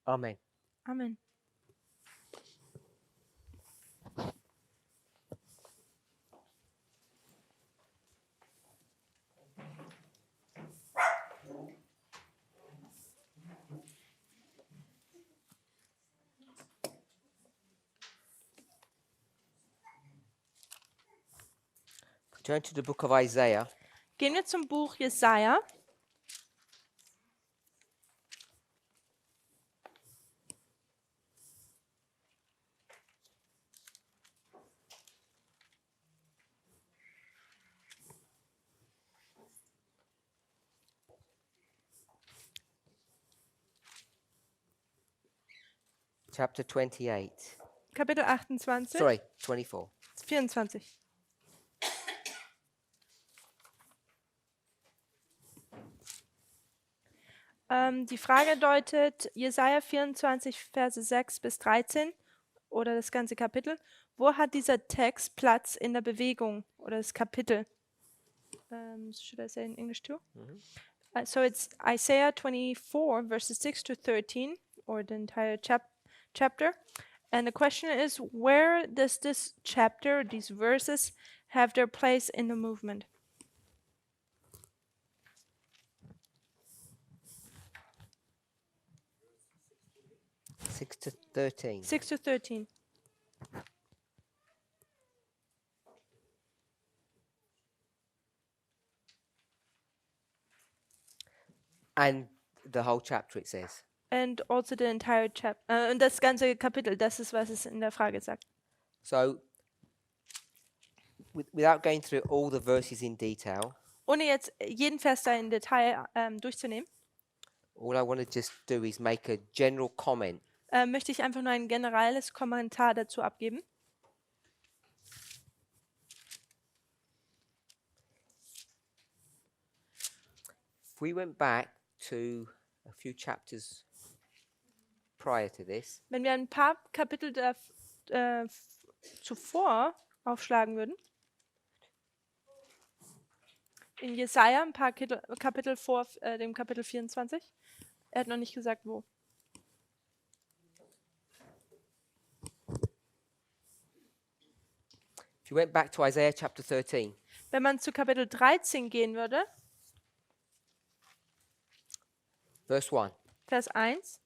Amen. Amen. Turn to the book of Isaiah, Gehen wir zum Buch Jesaja. chapter 28. Kapitel 28. Sorry, 24. 24. Die Frage deutet Jesaja 24, Verse 6 bis 13 oder das ganze Kapitel. Wo hat dieser Text Platz in der Bewegung oder das Kapitel? Should I say in English too? So it's Isaiah 24, verses 6 to 13, or the entire chapter. And the question is, where does this chapter, these verses, have their place in the movement? Six to 13. 6 to 13. And the whole chapter, it says. And also the entire chapter. Und das ganze Kapitel, das ist, was es in der Frage sagt. So, without going through all the verses in detail, Ohne jetzt jeden Vers da in Detail durchzunehmen, all I want to just do is make a general comment. möchte ich einfach nur ein generelles Kommentar dazu abgeben. If we went back to a few chapters prior to this, Wenn wir ein paar Kapitel zuvor aufschlagen würden, in Jesaja ein paar Kapitel vor dem Kapitel 24, er hat noch nicht gesagt, wo. if you went back to Isaiah chapter 13, Wenn man zu Kapitel 13 gehen würde, verse 1, Vers 1,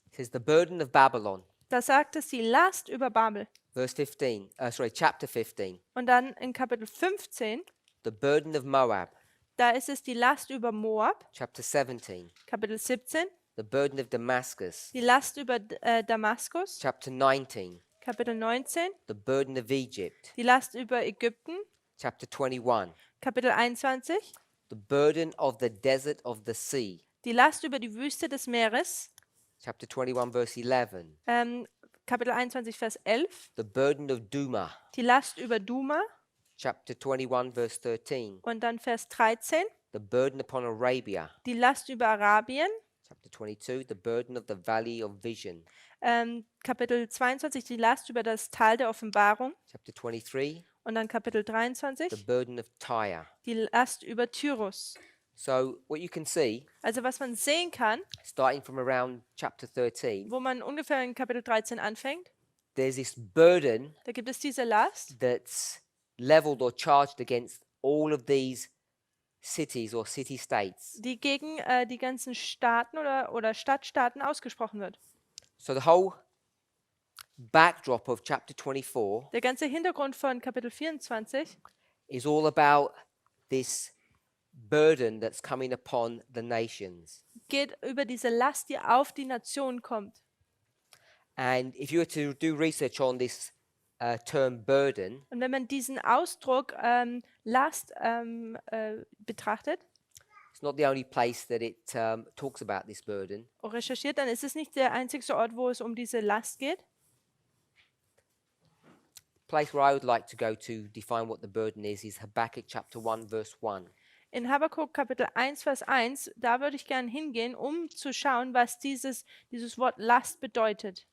it says, the burden of Babylon. da sagt es die Last über Babel. Verse 15, chapter 15, Und dann in Kapitel 15, the burden of Moab. da ist es die Last über Moab. Chapter 17, Kapitel 17, the burden of Damascus. die Last über Damaskus. Chapter 19, Kapitel 19, the burden of Egypt. die Last über Ägypten. Chapter 21, Kapitel 21, the burden of the desert of the sea. die Last über die Wüste des Meeres. Chapter 21, verse 11, Kapitel 21, Vers 11, the burden of Duma. die Last über Duma. Chapter 21, verse 13, Und dann Vers 13, the burden upon Arabia. die Last über Arabien. Chapter 22, the burden of the valley of vision. Kapitel 22, die Last über das Tal der Offenbarung. Chapter 23, Und dann Kapitel the 23, burden of Tyre. die Last über Tyrus. So what you can see, Also was man sehen kann, starting from around chapter 13, wo man ungefähr in Kapitel 13 anfängt, there's this burden da gibt es diese Last, that's leveled or charged against all of these cities or city-states. die gegen die ganzen Staaten oder Stadtstaaten ausgesprochen wird. So the whole backdrop of chapter 24 Der ganze Hintergrund von Kapitel 24 is all about this burden that's coming upon the nations. geht über diese Last, die auf die Nation kommt. And if you were to do research on this term burden, Und wenn man diesen Ausdruck Last betrachtet it's not the only place that it talks about this burden. und recherchiert, dann ist es nicht der einzige Ort, wo es um diese Last geht. Place where I would like to go to define what the burden is Habakkuk chapter 1 verse 1. In Habakkuk Kapitel 1, Vers 1, da würde ich gerne hingehen, um zu schauen, was dieses Wort Last bedeutet.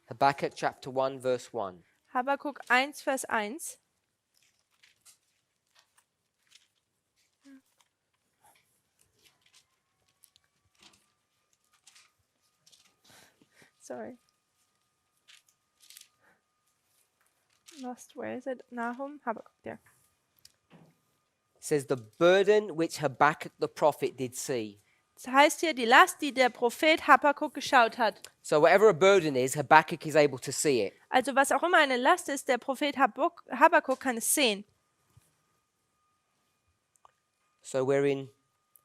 Habakkuk chapter 1 verse 1. Habakkuk 1, Vers 1. Sorry. Lost, where is it? Nahum, Habakkuk, there. It says, the burden which Habakkuk the prophet did see. Das heißt hier, die Last, die der Prophet Habakkuk geschaut hat. So whatever a burden is, Habakkuk is able to see it. Also was auch immer eine Last ist, der Prophet Habakkuk kann es sehen. So we're in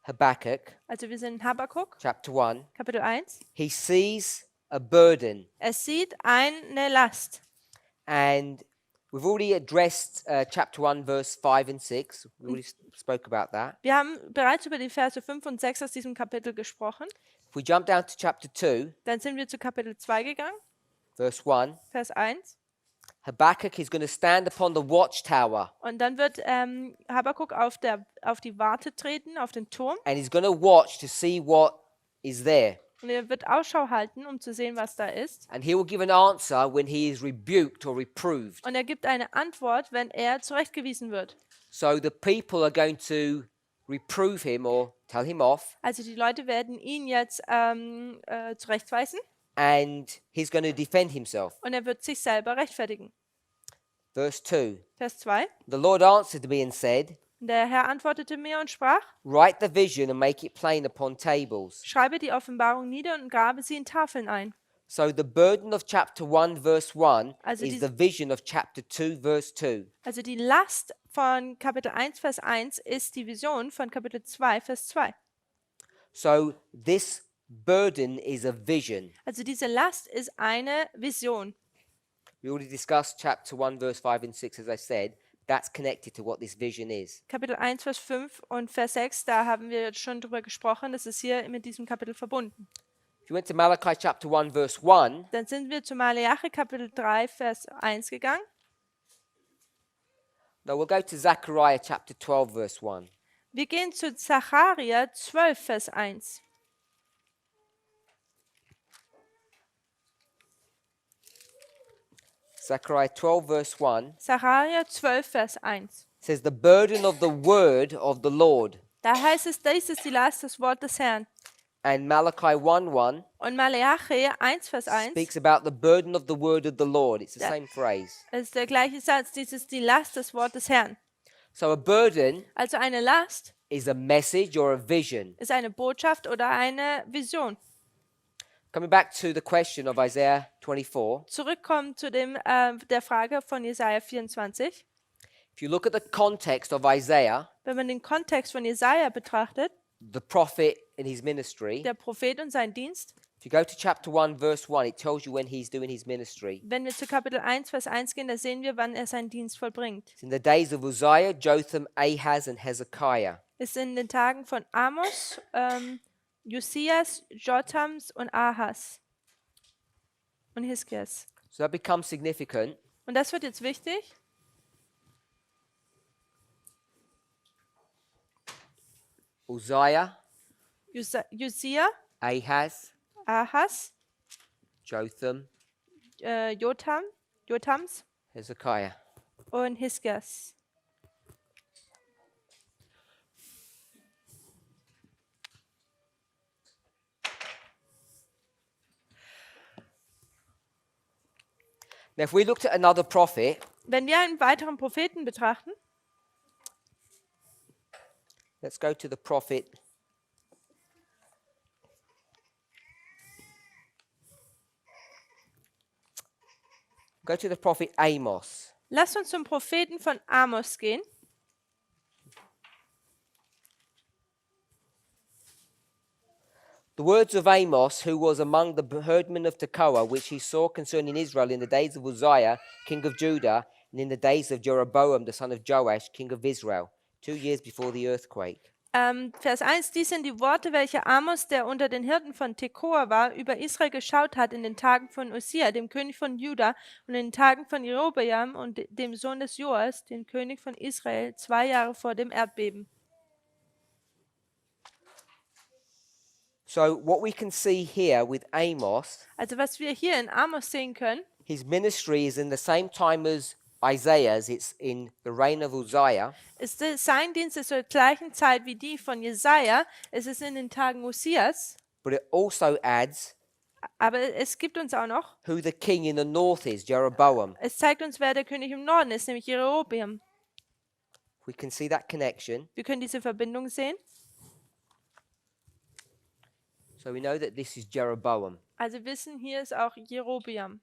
Habakkuk, Also wir sind in Habakkuk, chapter 1. Kapitel 1. He sees a burden. Er sieht eine Last. And we've already addressed chapter 1, verse 5 and 6. We already spoke about that. Wir haben bereits über die Verse 5 und 6 aus diesem Kapitel gesprochen. If we jump down to chapter 2, Dann sind wir zu Kapitel 2 gegangen, verse 1, Vers 1. Habakkuk is going to stand upon the watchtower Und dann wird Habakkuk auf die Warte treten, auf den Turm. and he's going to watch to see what is there. Und er wird Ausschau halten, um zu sehen, was da ist. And he will give an answer when he is rebuked or reproved. Und er gibt eine Antwort, wenn er zurechtgewiesen wird. So the people are going to reprove him or tell him off, Also die Leute werden ihn jetzt zurechtweisen and he's going to defend himself. und er wird sich selber rechtfertigen. Verse 2, Vers 2. the Lord answered me and said, Und der Herr antwortete mir und sprach, write the vision and make it plain upon tables. schreibe die Offenbarung nieder und grabe sie in Tafeln ein. So the burden of chapter 1 verse 1 Also is diese- the vision of chapter 2 verse 2. Also die Last von Kapitel 1, Vers 1 ist die Vision von Kapitel 2, Vers 2. So this burden is a vision. Also diese Last ist eine Vision. We already discussed chapter 1 verse 5 and 6, as I said. That's connected to what this vision is. Kapitel 1, Vers 5 und Vers 6, da haben wir jetzt schon drüber gesprochen. Das ist hier mit diesem Kapitel verbunden. If you went to Malachi chapter 1 verse 1, Dann sind wir zu Maleachi Kapitel 3, Vers 1 gegangen. no, we'll go to Zechariah chapter 12 verse 1. Wir gehen zu Zacharia 12, Vers 1. Zechariah 12 verse 1 Zacharia 12, Vers 1. says, the burden of the word of the Lord. Da heißt es, dies ist die Last, das Wort des Herrn. And Malachi 1:1 Und Maleachi 1, Vers 1 speaks about the burden of the word of the Lord. It's the Yeah. same phrase. ist der gleiche Satz, dies ist die Last, das Wort des Herrn. So a burden Also eine Last is a message or a vision. ist eine Botschaft oder eine Vision. Coming back to the question of Isaiah 24, Zurückkommen zu der Frage von Jesaja 24. if you look at the context of Isaiah, Wenn man den Kontext von Jesaja betrachtet, the prophet in his ministry, der Prophet und sein Dienst, if you go to chapter 1 verse 1, it tells you when he's doing his ministry. wenn wir zu Kapitel 1, Vers 1 gehen, da sehen wir, wann er seinen Dienst vollbringt. It's in the days of Uzziah, Jotham, Ahaz and Hezekiah. Es sind in den Tagen von Amos, Josias, Jotams und Ahas und Hiskias. So that becomes significant. Und das wird jetzt wichtig. Uzziah, Josia, Ahaz, Ahas, Jotham, Jotams Hezekiah. und Hiskias. Now, if we looked at another prophet, Wenn wir einen weiteren Propheten betrachten, let's go to the prophet. Go to the prophet Amos. lasst uns zum Propheten von Amos gehen. The words of Amos, who was among the herdmen of Tekoa, which he saw concerning Israel in the days of Uzziah, king of Judah, and in the days of Jeroboam, the son of Joash, king of Israel, 2 years before the earthquake. Vers 1, dies sind die Worte, welche Amos, der unter den Hirten von Tekoa war, über Israel geschaut hat in den Tagen von Uzziah, dem König von Juda, und in den Tagen von Jerobeam und dem Sohn des Joas, dem König von Israel, 2 Jahre vor dem Erdbeben. So, what we can see here with Amos, Also was wir hier in Amos sehen können, his ministry is in the same time as Isaiah's, it's in the reign of Uzziah. ist sein Dienst ist zur gleichen Zeit wie die von Jesaja. Es ist in den Tagen Uzias, But it also adds Aber es gibt uns auch noch, who the king in the north is, Jeroboam. es zeigt uns, wer der König im Norden ist, nämlich Jerobeam. We can see that connection. Wir können diese Verbindung sehen. So we know that this is Jeroboam. Also wir wissen, hier ist auch Jerobeam.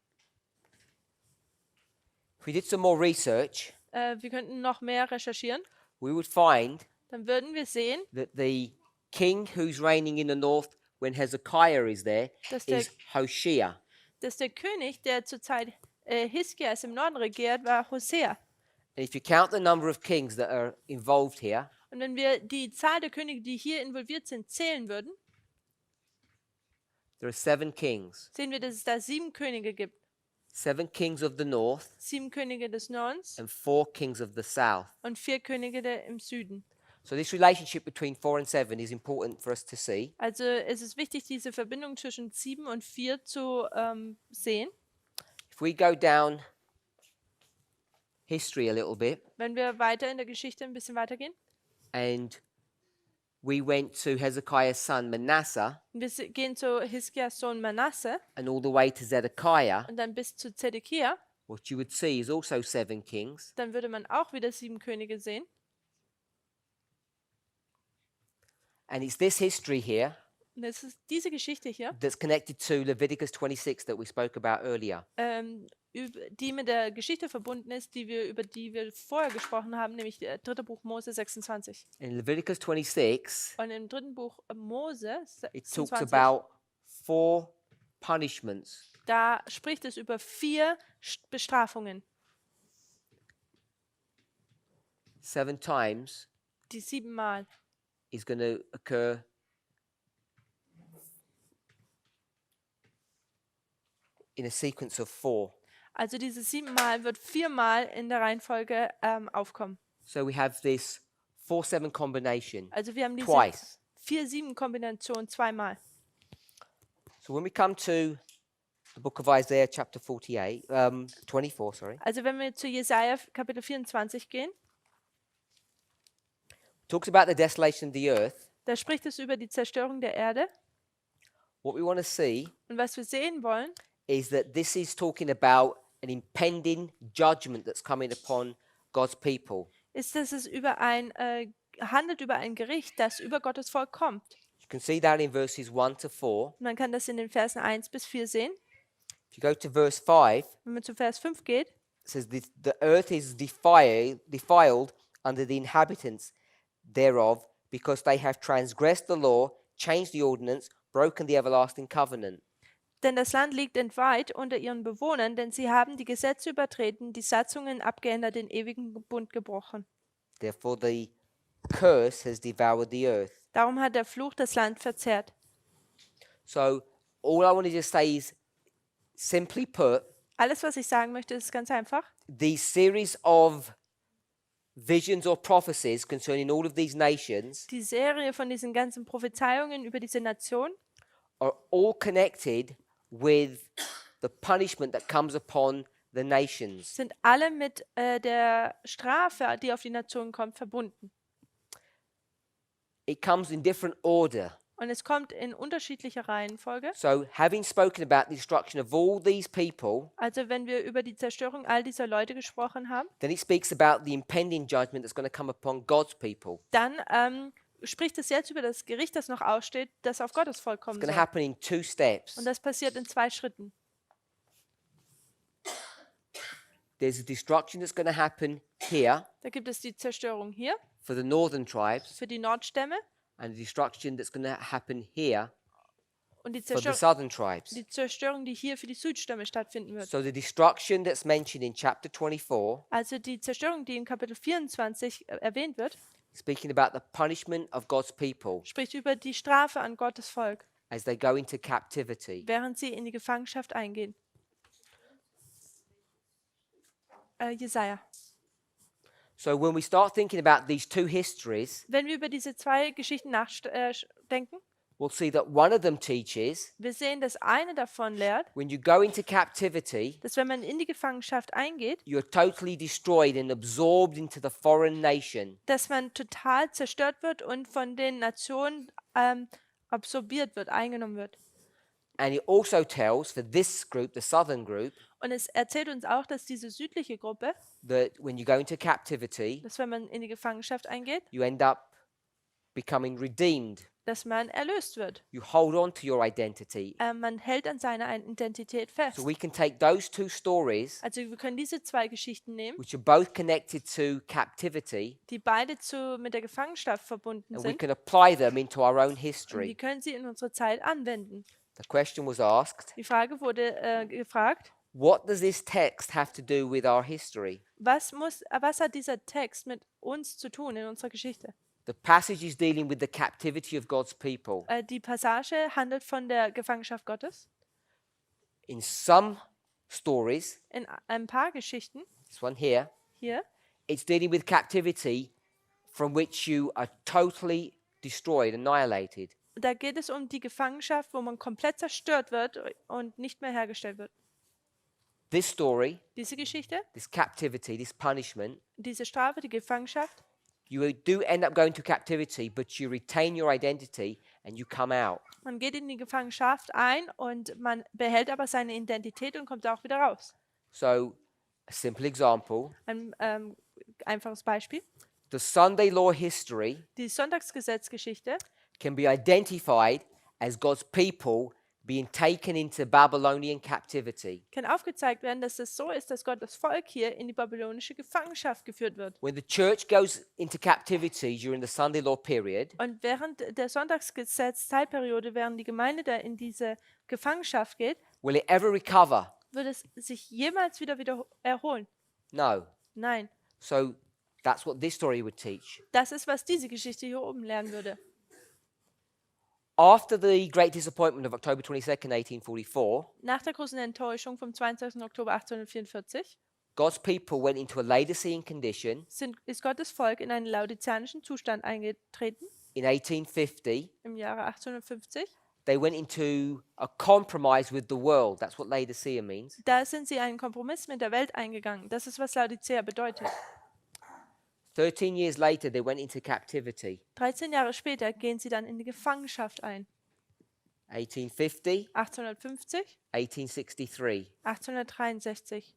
If we did some more research, Wir könnten noch mehr recherchieren. we would find Dann würden wir sehen, that the king who's reigning in the north when Hezekiah is there Dass der- is Hoshea. dass der König, der zur Zeit Hiskias im Norden regiert, war Hosea. And if you count the number of kings that are involved here, Und wenn wir die Zahl der Könige, die hier involviert sind, zählen würden, there are 7 kings. sehen wir, dass es da 7 Könige gibt. 7 kings of the north 7 Könige des Nordens and 4 kings of the south. und 4 Könige im Süden. So this relationship between 4 and 7 is important for us to see. Also es ist wichtig, diese Verbindung zwischen 7 und 4 zu sehen. If we go down history a little bit Wenn wir weiter in der Geschichte ein bisschen weitergehen. and we went to Hezekiah's son Manasseh Und wir gehen zu Hiskias Sohn Manasse and all the way to Zedekiah, und dann bis zu Zedekia, what you would see is also 7 kings. dann würde man auch wieder 7 Könige sehen. And it's this history here Und es ist diese Geschichte hier, that's connected to Leviticus 26 that we spoke about earlier. die mit der Geschichte verbunden ist, über die wir vorher gesprochen haben, nämlich das 3. Buch Mose 26. In Leviticus 26, Und im 3. Buch Mose it talks 26, about 4 punishments. da spricht es über 4 Bestrafungen, 7 times die 7 Mal is going to occur in a sequence of 4. Also diese 7 Mal wird 4 Mal in der Reihenfolge aufkommen. So we have this 4-7 combination Also wir haben diese twice. 4-7-Kombination 2 Mal. So when we come to the book of Isaiah, chapter 24, sorry, Also wenn wir zu Jesaja Kapitel 24 gehen, talks about the desolation of the earth. da spricht es über die Zerstörung der Erde. What we want to see Und was wir sehen wollen, is that this is talking about an impending judgment that's coming upon God's people. ist, dass es handelt über ein Gericht, das über Gottes Volk kommt. You can see that in verses 1 to 4. Man kann das in den Versen 1 bis 4 sehen. If you go to verse 5, Wenn man zu Vers 5 geht, it says, the earth is defiled under the inhabitants thereof, because they have transgressed the law, changed the ordinance, broken the everlasting covenant. denn das Land liegt entweiht unter ihren Bewohnern, denn sie haben die Gesetze übertreten, die Satzungen abgeändert, den ewigen Bund gebrochen. Therefore the curse has devoured the earth. Darum hat der Fluch das Land verzehrt. So all I want to just say is, simply put, Alles, was ich sagen möchte, ist ganz einfach. these series of visions or prophecies concerning all of these nations Die Serie von diesen ganzen Prophezeiungen über diese Nation are all connected with the punishment that comes upon the nations. sind alle mit der Strafe, die auf die Nation kommt, verbunden. It comes in different order. Und es kommt in unterschiedlicher Reihenfolge. So having spoken about the destruction of all these people, Also wenn wir über die Zerstörung all dieser Leute gesprochen haben, then it speaks about the impending judgment that's going to come upon God's people. dann spricht es jetzt über das Gericht, das noch aussteht, das auf Gottes Volk kommen It's going to soll. happen in 2 steps. Und das passiert in 2 Schritten. There's a destruction that's going to happen here Da gibt es die Zerstörung hier for the northern tribes, für die Nordstämme and a destruction that's going to happen here und die for the Zerstörung, southern tribes. die hier für die Südstämme stattfinden wird. So the destruction that's mentioned in chapter 24, Also die Zerstörung, die in Kapitel 24 erwähnt wird, speaking about the punishment of God's people spricht über die Strafe an Gottes Volk, as they go into captivity. während sie in die Gefangenschaft eingehen. Jesaja. So when we start thinking about these 2 histories, Wenn wir über diese 2 Geschichten nachdenken, we'll see that one of them teaches wir sehen, dass eine davon lehrt, when you go into captivity, dass wenn man in die Gefangenschaft eingeht, you're totally destroyed and absorbed into the foreign nation. dass man total zerstört wird und von den Nationen absorbiert wird, eingenommen wird. And it also tells for this group, the southern group, Und es erzählt uns auch, dass diese südliche Gruppe, that when you go into captivity, dass wenn man in die Gefangenschaft eingeht, you end up becoming redeemed. dass man erlöst wird. You hold on to your identity. Man hält an seiner Identität So fest. we can take those two stories, Also wir können diese zwei Geschichten nehmen, which are both connected to captivity, die beide mit der Gefangenschaft verbunden and we sind. can apply them into our own Und wir history. können sie in unsere Zeit anwenden. The question was asked, Die Frage wurde gefragt, what does this text have to do with our history? was hat dieser Text mit uns zu tun in unserer Geschichte? The passage is dealing with the captivity of God's people. Die Passage handelt von der Gefangenschaft Gottes. In some stories, In ein paar Geschichten this one here, hier, it's dealing with captivity from which you are totally destroyed, annihilated. da geht es um die Gefangenschaft, wo man komplett zerstört wird und nicht mehr hergestellt wird. This story, Diese Geschichte, this captivity, this punishment, diese Strafe, die Gefangenschaft, you do end up going to captivity, but you retain your identity and you come out. man geht in die Gefangenschaft ein und man behält aber seine Identität und kommt auch wieder raus. So, a simple example, Ein einfaches Beispiel. the Sunday law history Die Sonntagsgesetzgeschichte can be identified as God's people being taken into Babylonian captivity. kann aufgezeigt werden, dass es so ist, dass Gott das Volk hier in die babylonische Gefangenschaft geführt wird. When the church goes into captivity during the Sunday law period, Und während der Sonntagsgesetz-Zeitperiode, während die Gemeinde da in diese Gefangenschaft geht, will it ever recover? wird es sich jemals wieder erholen? No. Nein. So that's what this story would teach. Das ist, was diese Geschichte hier oben lernen würde. After the great disappointment of October 22nd, 1844, Nach der großen Enttäuschung vom 22. Oktober 1844 God's people went into a Laodicean condition ist Gottes Volk in einen laodizianischen Zustand eingetreten in 1850. im Jahre 1850. They went into a compromise with the world. That's what Laodicea means. Da sind sie einen Kompromiss mit der Welt eingegangen. Das ist, was Laodicea bedeutet. 13 years later, they went into captivity. 13 Jahre später gehen sie dann in die Gefangenschaft ein. 1850, 1850, 1863. 1863.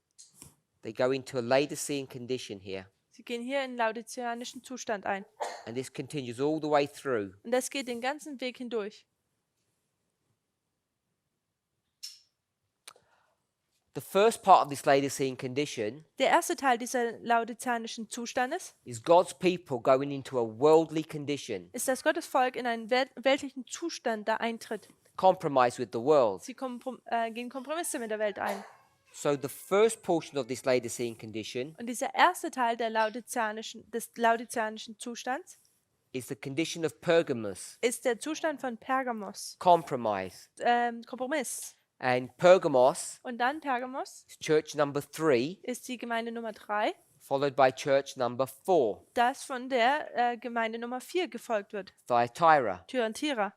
They go into a Laodicean condition here. Sie gehen hier in laodizianischen Zustand ein. And this continues all the way through. Und das geht den ganzen Weg hindurch. The first part of this Laodicean condition Der erste Teil dieser laodizianischen Zustandes is God's people going into a worldly condition, ist, dass Gottes Volk in einen weltlichen Zustand da eintritt. compromise with the world. Sie gehen Kompromisse mit der Welt ein. So the first portion of this Laodicean condition Und dieser erste Teil des laodizianischen Zustands is the condition of Pergamos, ist der Zustand von Pergamos, compromise. Kompromiss. And Pergamos Und dann Pergamos is church number 3, ist die Gemeinde Nummer 3, followed by church number 4, das von der Gemeinde Nummer 4 gefolgt wird, Thyatira. Thyatira.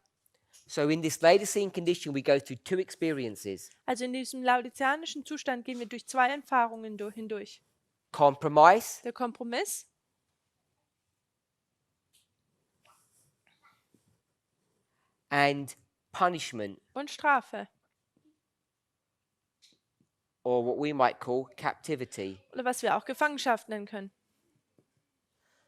So in this Laodicean condition, we go through two experiences: Also in diesem laodizianischen Zustand gehen wir durch zwei Erfahrungen hindurch. compromise Der Kompromiss and punishment, und Strafe. or what we might call captivity. Oder was wir auch Gefangenschaft nennen können.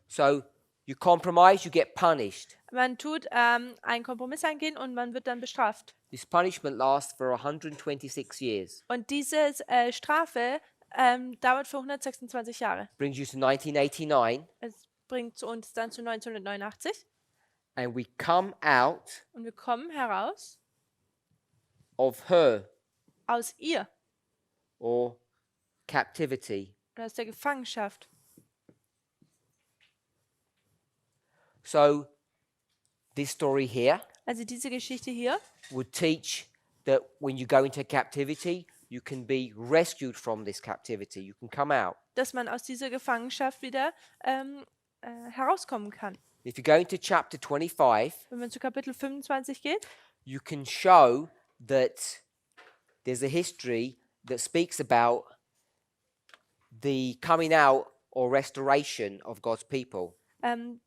So you compromise, you get punished. Man tut einen Kompromiss eingehen und man wird dann bestraft. This punishment lasts for 126 years. Und diese Strafe dauert für 126 Jahre. Brings you to 1989, Es bringt uns dann zu 1989 and we come out und wir kommen heraus of her aus ihr or captivity. oder aus der Gefangenschaft. So this story here Also diese Geschichte hier would teach that when you go into captivity, you can be rescued from this captivity. You can come out. dass man aus dieser Gefangenschaft wieder herauskommen kann. If you go into chapter 25, Wenn man zu Kapitel 25 geht, you can show that there's a history that speaks about the coming out or restoration of God's people.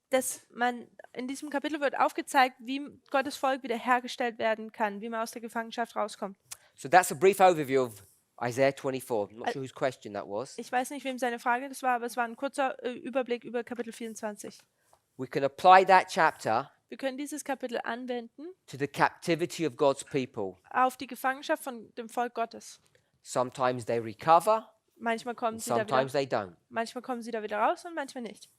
dass man in diesem Kapitel wird aufgezeigt, wie Gottes Volk wiederhergestellt werden kann, wie man aus der Gefangenschaft rauskommt. So that's a brief overview of Isaiah 24. I'm not sure whose question that was. Ich weiß nicht, wem seine Frage das war, aber es war ein kurzer Überblick über Kapitel 24. We can apply that chapter Wir können dieses Kapitel anwenden to the captivity of God's people. auf die Gefangenschaft von dem Volk Gottes. Sometimes they recover, Manchmal kommen and sie da wieder, sometimes they don't. manchmal kommen sie da wieder raus und manchmal nicht.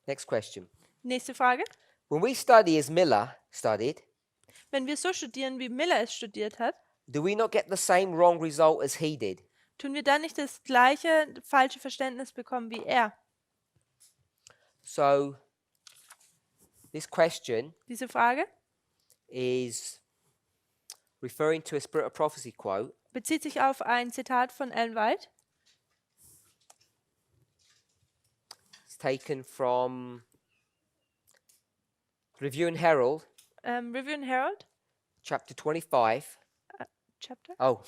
Next question. Nächste Frage. When we study as Miller studied, Wenn wir so studieren, wie Miller es studiert hat, do we not get the same wrong result as he did? tun wir dann nicht das gleiche falsche Verständnis bekommen wie er? So this question Diese Frage is referring to a Spirit of Prophecy quote bezieht sich auf ein Zitat von Ellen White. It's taken from Review and Herald, Review and Herald, chapter 25. Chapter, Oh,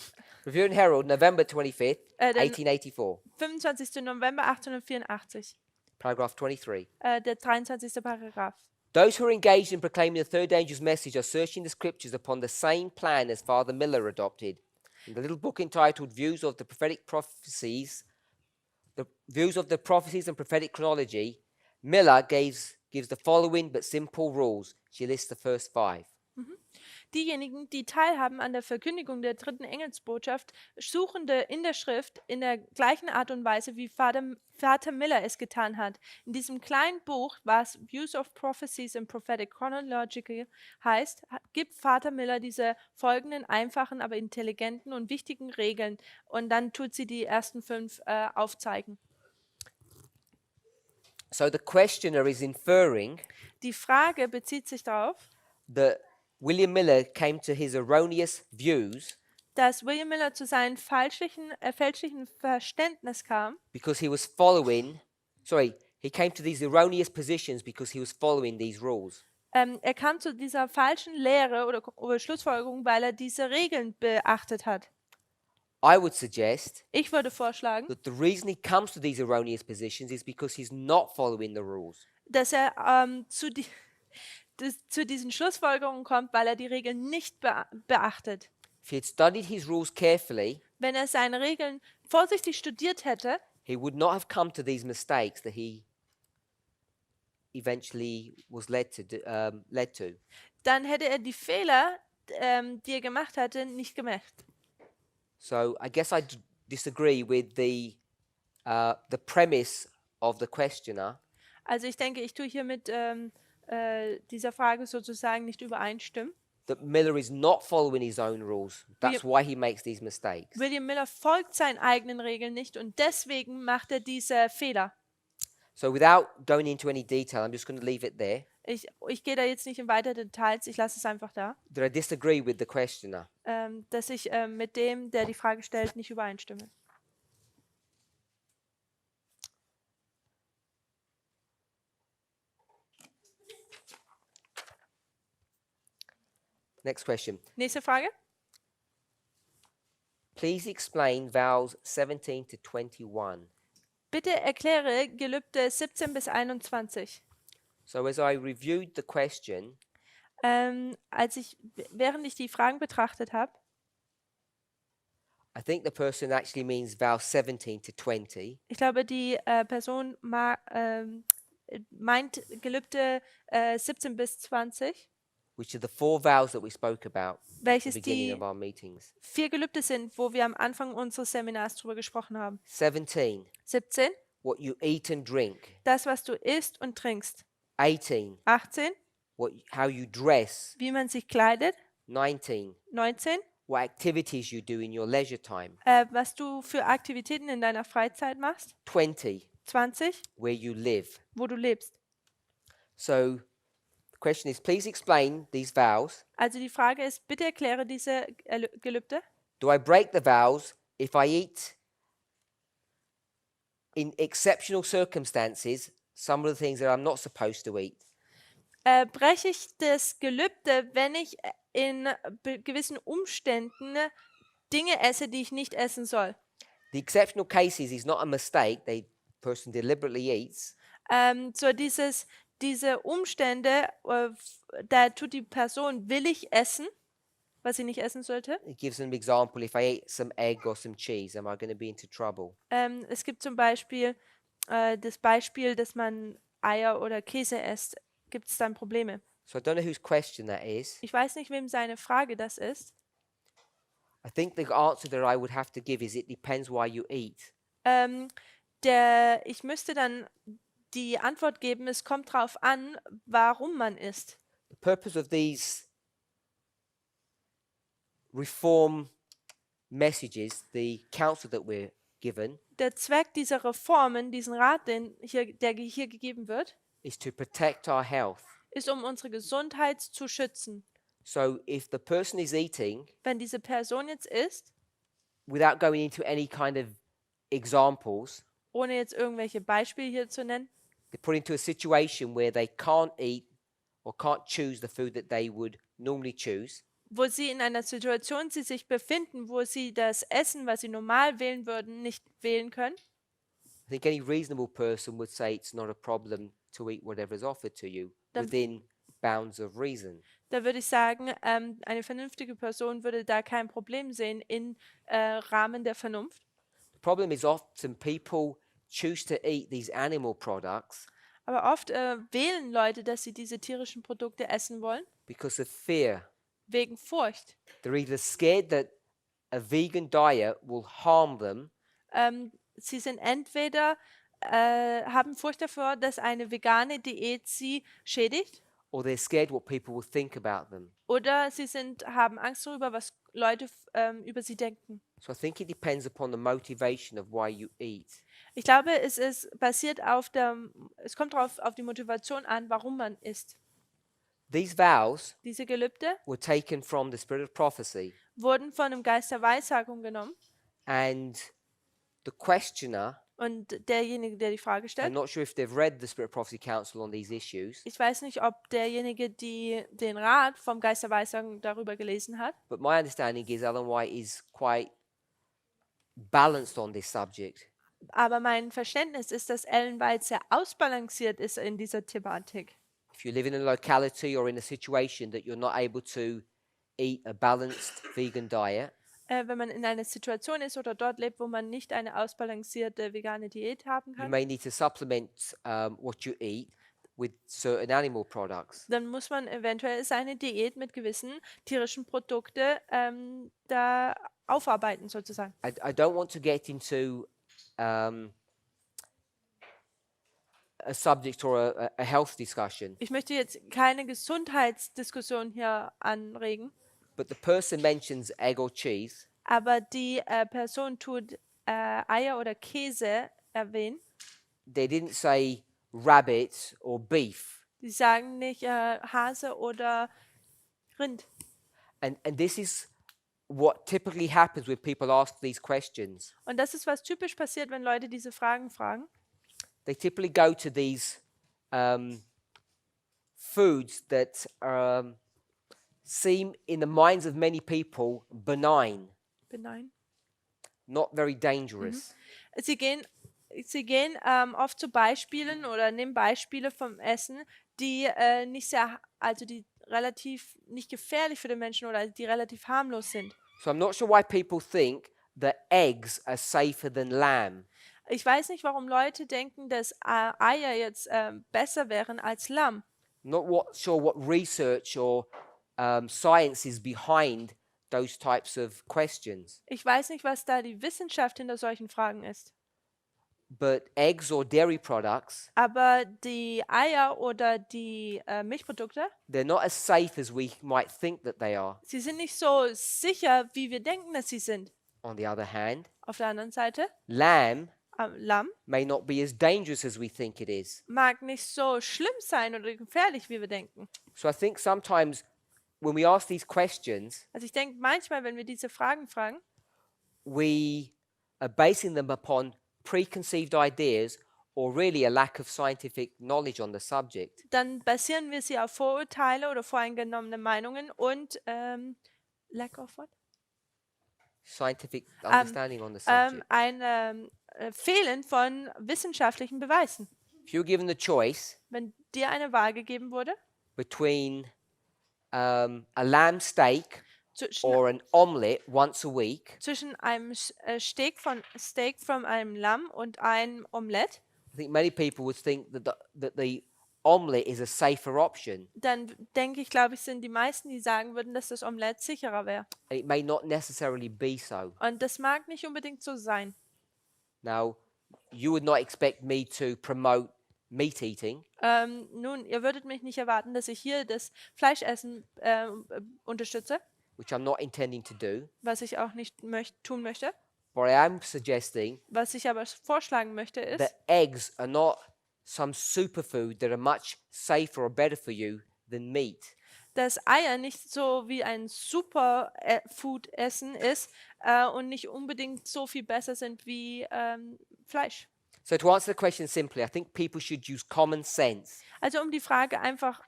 Review and Herald, November 25th, den 1884, 25. November 1884, paragraph 23. der 23. Paragraph. Those who are engaged in proclaiming the third angel's message are searching the scriptures upon the same plan as Father Miller adopted. In the little book entitled Views of the Prophetic Prophecies, the Views of the Prophecies and Prophetic Chronology, Miller gives the following but simple rules. She lists the first 5. Diejenigen, die teilhaben an der Verkündigung der dritten Engelsbotschaft, Suchende in der Schrift in der gleichen Art und Weise, wie Vater Miller es getan hat. In diesem kleinen Buch, was Views of Prophecies and Prophetic Chronology heißt, gibt Vater Miller diese folgenden einfachen, aber intelligenten und wichtigen Regeln. Und dann tut sie die ersten 5 aufzeigen. So the questioner is inferring Die Frage bezieht sich darauf, that William Miller came to his erroneous views dass William Miller zu seinem fälschlichen Verständnis kam, because he came to these erroneous positions because he was following these rules. Er kam zu dieser falschen Lehre oder Schlussfolgerung, weil er diese Regeln beachtet hat. I would suggest Ich würde vorschlagen, that the reason he comes to these erroneous positions is because he's not following the rules. dass er zu diesen Schlussfolgerungen kommt, weil er die Regeln nicht beachtet. If he had studied his rules carefully, Wenn er seine Regeln vorsichtig studiert hätte, he would not have come to these mistakes that he eventually was led to. dann hätte er die Fehler, die er gemacht hatte, nicht gemacht. So I guess I disagree with the premise of the questioner. Also ich denke, ich tue hier mit dieser Frage sozusagen nicht übereinstimmen. That Miller is not following his own rules. That's why he makes these mistakes. William Miller folgt seinen eigenen Regeln nicht und deswegen macht er diese Fehler. So without going into any detail, I'm just going to leave it there. Ich gehe da jetzt nicht in weitere Details, ich lasse es einfach da, That I disagree with the questioner. dass ich mit dem, der die Frage stellt, nicht übereinstimme. Next question. Nächste Frage. Please explain vows 17 to 21. Bitte erkläre Gelübde 17 bis 21. So as I reviewed the question, Während ich die Fragen betrachtet habe, I think the person actually means vow 17 to 20. ich glaube, die Person meint Gelübde 17 bis 20, which are the 4 vows that we spoke about at the welches beginning die of our meetings. 4 Gelübde sind, wo wir am Anfang unseres Seminars drüber gesprochen haben. 17, 17, what you eat and drink. das, was du isst und trinkst. 18, 18, how you dress. wie man sich kleidet. 19, 19, what activities you do in your leisure time. was du für Aktivitäten in deiner Freizeit machst. 20, 20, where you live. wo du lebst. So the question is, please explain these vows. Also die Frage ist, bitte erkläre diese Gelübde. Do I break the vows if I eat in exceptional circumstances some of the things that I'm not supposed to eat? Breche ich das Gelübde, wenn ich in gewissen Umständen Dinge esse, die ich nicht essen soll. The exceptional cases is not a mistake. The person deliberately eats. So diese Umstände, da tut die Person willig essen, was sie nicht essen sollte. It gives an example. If I eat some egg or some cheese, am I going to be into trouble? Es gibt zum Beispiel das Beispiel, dass man Eier oder Käse isst. Gibt es dann Probleme? So I don't know whose question that is. Ich weiß nicht, wem seine Frage das ist. I think the answer that I would have to give is it depends why you eat. Ich müsste dann die Antwort geben, es kommt darauf an, warum man isst. The purpose of these reform messages, the counsel that we're given, Der Zweck dieser Reformen, diesen Rat, der hier gegeben wird, is to protect our health. ist, um unsere Gesundheit zu schützen. So if the person is eating, Wenn diese Person jetzt isst, without going into any kind of examples, ohne jetzt irgendwelche Beispiele hier zu nennen, they're put into a situation where they can't eat or can't choose the food that they would normally choose, wo sie in einer Situation sich befinden, wo sie das Essen, was sie normal wählen würden, nicht wählen können, I think any reasonable person would say it's not a problem to eat whatever is offered to you within bounds of reason. da würde ich sagen, eine vernünftige Person würde da kein Problem sehen im Rahmen der Vernunft. The problem is often people choose to eat these animal products Aber oft wählen Leute, dass sie diese tierischen Produkte essen wollen, because of fear. wegen Furcht. They're either scared that a vegan diet will harm them, Sie sind entweder haben Furcht davor, dass eine vegane Diät sie schädigt, or they're scared what people will think about them. oder sie haben Angst darüber, was Leute über sie denken. So I think it depends upon the motivation of why you eat. Ich glaube, es kommt darauf auf die Motivation an, warum man isst. These vows Diese Gelübde were taken from the spirit of prophecy, wurden von einem Geist der Weissagung genommen, and the questioner, und derjenige, der die Frage I'm stellt, not sure if they've read the Spirit of Prophecy Council on these issues, ich weiß nicht, ob derjenige, den Rat vom Geist der Weissagung darüber gelesen hat, but my understanding is Ellen White is quite balanced on this subject. aber mein Verständnis ist, dass Ellen White sehr ausbalanciert ist in dieser Thematik. If you live in a locality or in a situation that you're not able to eat a balanced vegan diet, Wenn man in einer Situation ist oder dort lebt, wo man nicht eine ausbalancierte vegane Diät haben you kann, may need to supplement what you eat with certain animal products. dann muss man eventuell seine Diät mit gewissen tierischen Produkten da aufarbeiten sozusagen. I don't want to get into a subject or a health discussion, Ich möchte jetzt keine Gesundheitsdiskussion hier anregen, but the person mentions egg or cheese, aber die Person tut Eier oder Käse erwähnen. they didn't say rabbit or beef. Die sagen nicht Hase oder Rind. And this is what typically happens when people ask these questions. Und das ist, was typisch passiert, wenn Leute diese Fragen fragen. They typically go to these foods that seem in the minds of many people benign, Benign. not very dangerous. Sie gehen oft zu Beispielen oder nehmen Beispiele vom Essen, die die relativ nicht gefährlich für den Menschen oder die relativ harmlos sind. So I'm not sure why people think that eggs are safer than lamb. Ich weiß nicht, warum Leute denken, dass Eier jetzt besser wären als Lamm. Sure what research or science is behind those types of questions. Ich weiß nicht, was da die Wissenschaft hinter solchen Fragen ist. But eggs or dairy products, Aber die Eier oder die Milchprodukte, they're not as safe as we might think that they are. sie sind nicht so sicher, wie wir denken, dass sie sind. On the other hand, Auf der anderen Seite, lamb Lamm may not be as dangerous as we think it is. mag nicht so schlimm sein oder gefährlich, wie wir denken. So I think sometimes when we ask these questions, Also ich denke manchmal, wenn wir diese Fragen fragen, we are basing them upon preconceived ideas or really a lack of scientific knowledge on the subject. dann basieren wir sie auf Vorurteile oder voreingenommene Meinungen und lack of what? Scientific understanding on the subject. Ein Fehlen von wissenschaftlichen Beweisen. If you're given the choice Wenn dir eine Wahl gegeben wurde between a lamb steak zwischen, or an omelette once a week, zwischen einem Steak von einem Lamm und einem Omelett, I think many people would think that the omelette is a safer option. dann denke ich, glaube ich, sind die meisten, die sagen würden, dass das Omelett sicherer wäre. It may not necessarily be so. Und das mag nicht unbedingt so sein. Now, you would not expect me to promote meat eating, Nun, ihr würdet mich nicht erwarten, dass ich hier das Fleischessen unterstütze, which I'm not intending to do, was ich auch nicht tun möchte. but I am suggesting Was ich aber vorschlagen möchte, that ist, eggs are not some superfood that are much safer or better for you than meat. dass Eier nicht so wie ein Superfood-Essen ist und nicht unbedingt so viel besser sind wie Fleisch. So to answer the question simply, I think people should use common sense. Also um die Frage einfach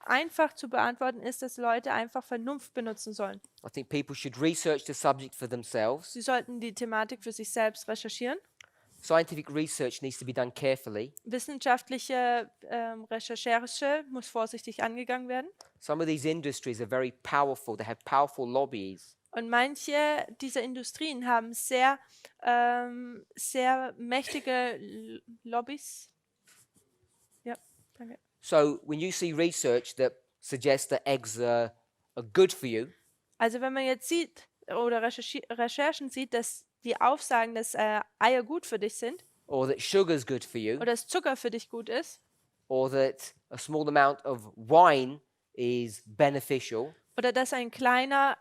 zu beantworten, ist, dass Leute einfach Vernunft benutzen sollen. I think people should research the subject for themselves. Sie sollten die Thematik für sich selbst recherchieren. Scientific research needs to be done carefully. Wissenschaftliche Recherche muss vorsichtig angegangen werden. Some of these industries are very powerful. They have powerful lobbies. Und manche dieser Industrien haben sehr mächtige Lobbys. Ja, danke. So when you see research that suggests that eggs are good for you, Also wenn man jetzt sieht oder Recherchen sieht, dass die aufsagen, dass Eier gut für dich sind or that sugar is good for you, oder dass Zucker für dich gut ist or that a small amount of wine is beneficial, oder dass eine kleine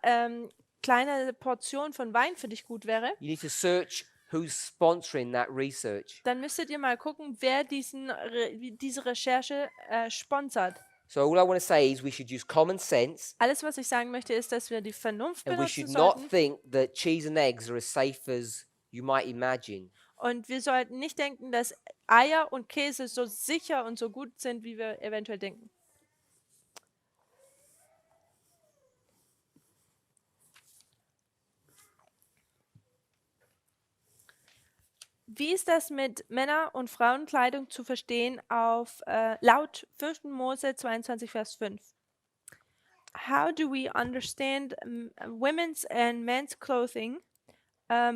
Portion von Wein für dich gut wäre, you need to search who's sponsoring that research. dann müsstet ihr mal gucken, wer diese Recherche sponsert. So all I want to say is we should use common sense, Alles, was ich sagen möchte, ist, dass wir die Vernunft and we benutzen should not sollten think that cheese and eggs are as safe as you might imagine. und wir sollten nicht denken, dass Eier und Käse so sicher und so gut sind, wie wir eventuell denken. Wie ist das mit Männer- und Frauenkleidung zu verstehen laut 5. Mose 22, Vers 5? How do we understand women's and men's clothing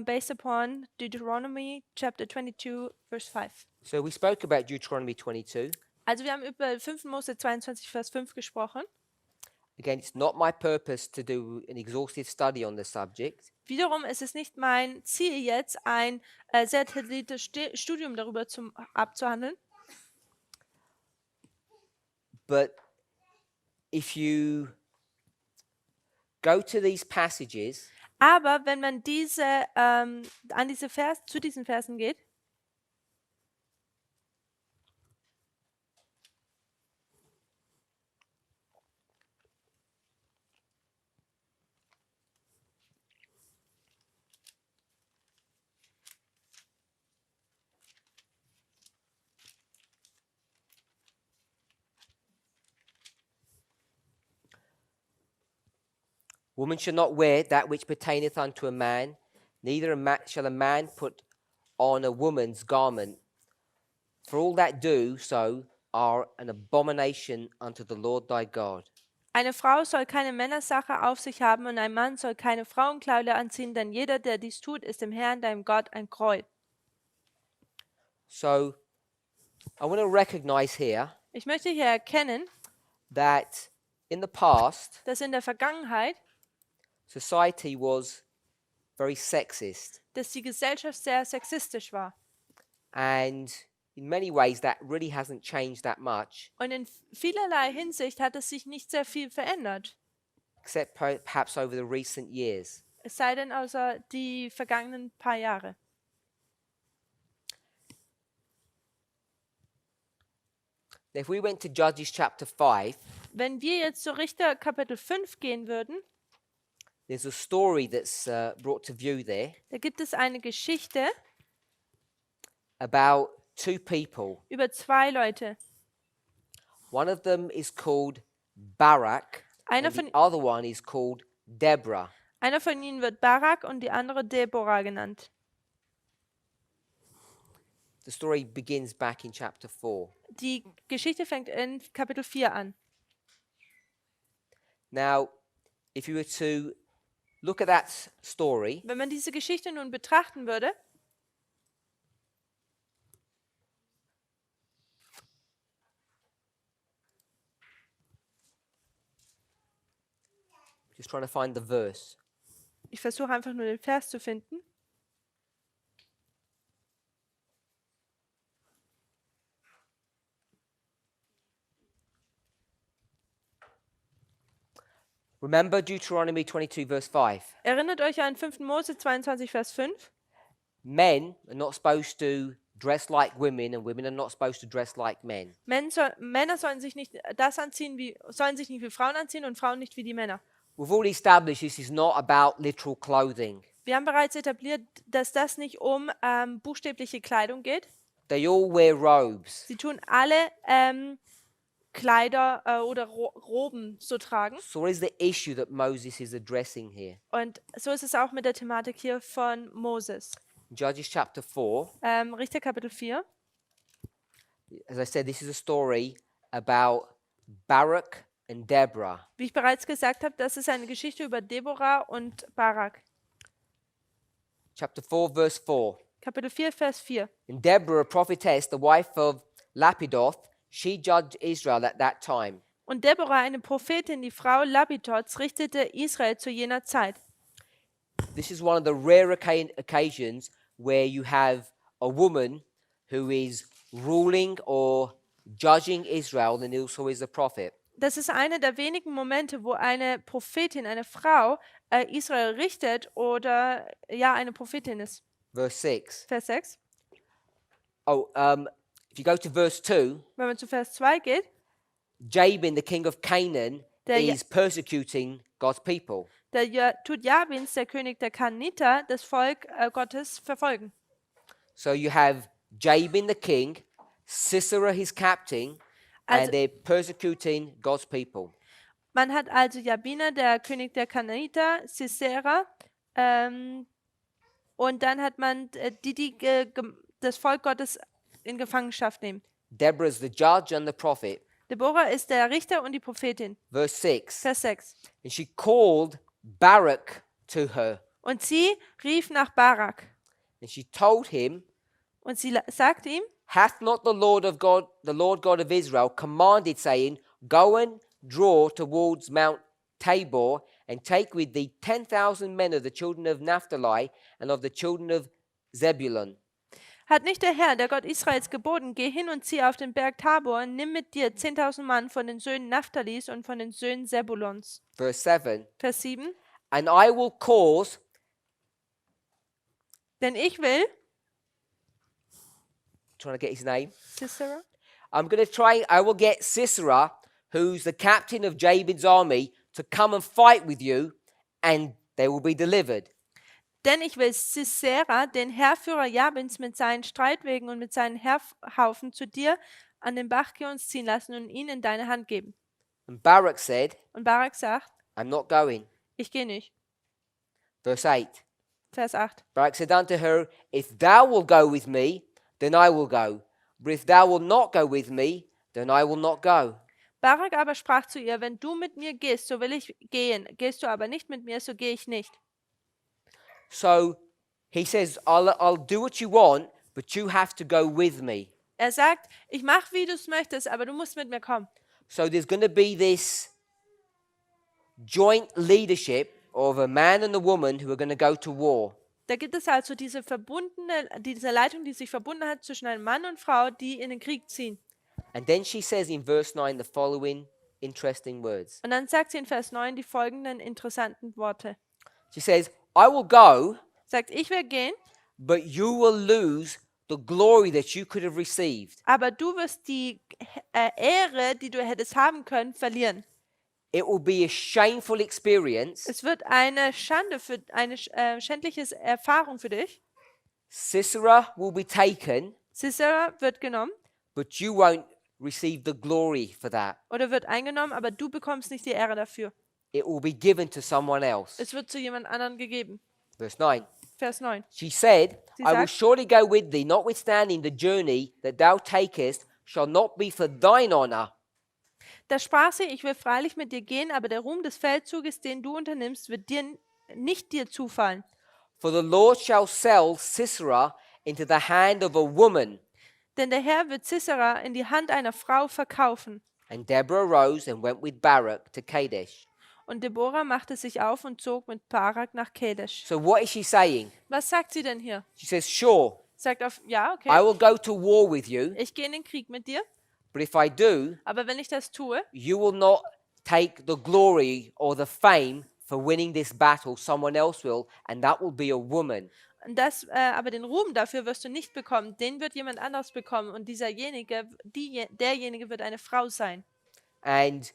based upon Deuteronomy chapter 22, verse 5? So we spoke about Deuteronomy 22. Also wir haben über 5. Mose 22, Vers 5 gesprochen. Again, it's not my purpose to do an exhaustive study on the subject. Wiederum ist es nicht mein Ziel jetzt, ein sehr detailliertes Studium darüber abzuhandeln. But if you go to these passages Aber wenn man zu diesen Versen geht, woman shall not wear that which pertaineth unto a man, neither shall a man put on a woman's garment. For all that do so are an abomination unto the Lord thy God. eine Frau soll keine Männersache auf sich haben und ein Mann soll keine Frauenkleider anziehen, denn jeder, der dies tut, ist dem Herrn, deinem Gott, ein Gräuel. So I want to recognize here Ich möchte hier erkennen, that in the past, dass in der Vergangenheit, society was very sexist. dass die Gesellschaft sehr sexistisch war. And in many ways, that really hasn't changed that much, Und in vielerlei Hinsicht hat es sich nicht sehr viel verändert. except perhaps over the recent years. Es sei denn außer die vergangenen paar Jahre. If we went to Judges chapter 5, Wenn wir jetzt zu Richter Kapitel 5 gehen würden, there's a story that's brought to view there da gibt es eine Geschichte about two people. über zwei Leute. One of them is called Barak, Einer and the von, other one is called Deborah. einer von ihnen wird Barak und die andere Deborah genannt. The story begins back in chapter 4. Die Geschichte fängt in Kapitel 4 an. Now, if you were to look at that story, Wenn man diese Geschichte nun betrachten würde, just trying to find the verse. ich versuche einfach nur den Vers zu finden. Remember Deuteronomy 22, verse 5. Erinnert euch an 5. Mose 22, Vers 5. Men are not supposed to dress like women, and women are not supposed to dress like men. Männer sollen sich nicht wie Frauen anziehen und Frauen nicht wie die Männer. We've already established this is not about literal clothing. Wir haben bereits etabliert, dass das nicht um buchstäbliche Kleidung geht. They all wear robes. Sie tun alle Kleider oder Roben so tragen. So what is the issue that Moses is addressing here? Und so ist es auch mit der Thematik hier von Moses. In Judges chapter 4, Richter Kapitel 4. as I said, this is a story about Barak and Deborah. Wie ich bereits gesagt habe, das ist eine Geschichte über Deborah und Barak. Chapter 4, verse 4. Kapitel 4, Vers 4. And Deborah, a prophetess, the wife of Lapidoth, she judged Israel at that time. Und Deborah, eine Prophetin, die Frau Lapitots, richtete Israel zu jener Zeit. This is one of the rare occasions where you have a woman who is ruling or judging Israel and also is a prophet. Das ist einer der wenigen Momente, wo eine Prophetin, eine Frau, Israel richtet oder ja, eine Prophetin ist. Verse 6. Vers 6. If you go to verse 2, Wenn man zu Vers 2 geht, Jabin, the king of Canaan, is persecuting God's people. tut Jabins, der König der Kananiter, das Volk Gottes verfolgen. So you have Jabin, the king, Sisera, his captain, and Also- they're persecuting God's people. Man hat also Jabina, der König der Kananiter, Sisera, und dann hat man die das Volk Gottes in Gefangenschaft nehmen. Deborah is the judge and the prophet. Deborah ist der Richter und die Prophetin. Verse 6. Vers 6. And she called Barak to her, Und sie rief nach Barak and she told him, und sie sagte ihm, Hath not the Lord God of Israel, commanded, saying, Go and draw towards Mount Tabor, and take with thee 10,000 men of the children of Naphtali and of the children of Zebulun. hat nicht der Herr, der Gott Israels, geboten, geh hin und zieh auf den Berg Tabor und nimm mit dir 10.000 Mann von den Söhnen Naphtalis und von den Söhnen Zebulons. Verse 7. Vers 7. And I will cause, Denn ich will, trying to get his name, Sisera, I will get Sisera, who's the captain of Jabin's army, to come and fight with you, and they will be delivered. denn ich will Sisera, den Heerführer Jabins, mit seinen Streitwegen und mit seinen Heerhaufen zu dir an den Bach Gihons ziehen lassen und ihn in deine Hand geben. And Barak said, Und Barak sagt, I'm not going. ich gehe nicht. Verse 8. Vers 8. Barak said unto her, If thou wilt go with me, then I will go. But if thou wilt not go with me, then I will not go. Barak aber sprach zu ihr, wenn du mit mir gehst, so will ich gehen. Gehst du aber nicht mit mir, so gehe ich nicht. So he says, I'll do what you want, but you have to go with me. Er sagt, ich mache, wie du es möchtest, aber du musst mit mir kommen. So there's going to be this joint leadership of a man and a woman who are going to go to war. Da gibt es also diese Leitung, die sich verbunden hat zwischen einem Mann und Frau, die in den Krieg ziehen. And then she says in verse 9 the following interesting words. Und dann sagt sie in Vers 9 die folgenden interessanten Worte. She says, I will go, Sagt, ich will gehen, but you will lose the glory that you could have received. aber du wirst die Ehre, die du hättest haben können, verlieren. It will be a shameful experience. Es wird eine Schande, eine schändliche Erfahrung für dich. Sisera will be taken, Sisera wird genommen but you won't receive the glory for that. oder wird eingenommen, aber du bekommst nicht die Ehre dafür. It will be given to someone else. Es wird zu jemand anderen gegeben. Verse 9. Vers 9. She said, Sie I will sagt, surely go with thee, notwithstanding the journey that thou takest shall not be for thine honor. Da sprach sie, ich will freilich mit dir gehen, aber der Ruhm des Feldzuges, den du unternimmst, wird nicht dir zufallen. For the Lord shall sell Sisera into the hand of a woman. Denn der Herr wird Sisera in die Hand einer Frau verkaufen. And Deborah arose and went with Barak to Kadesh. Und Deborah machte sich auf und zog mit Barak nach Kadesh. So what is she saying? Was sagt sie denn hier? She says, sure, Sagt auf, ja, I okay, will go to war with you, ich gehe in den Krieg mit dir, but if I do, aber wenn ich das tue, you will not take the glory or the fame for winning this battle. Someone else will, and that will be a woman. aber den Ruhm dafür wirst du nicht bekommen, den wird jemand anderes bekommen und derjenige wird eine Frau sein. And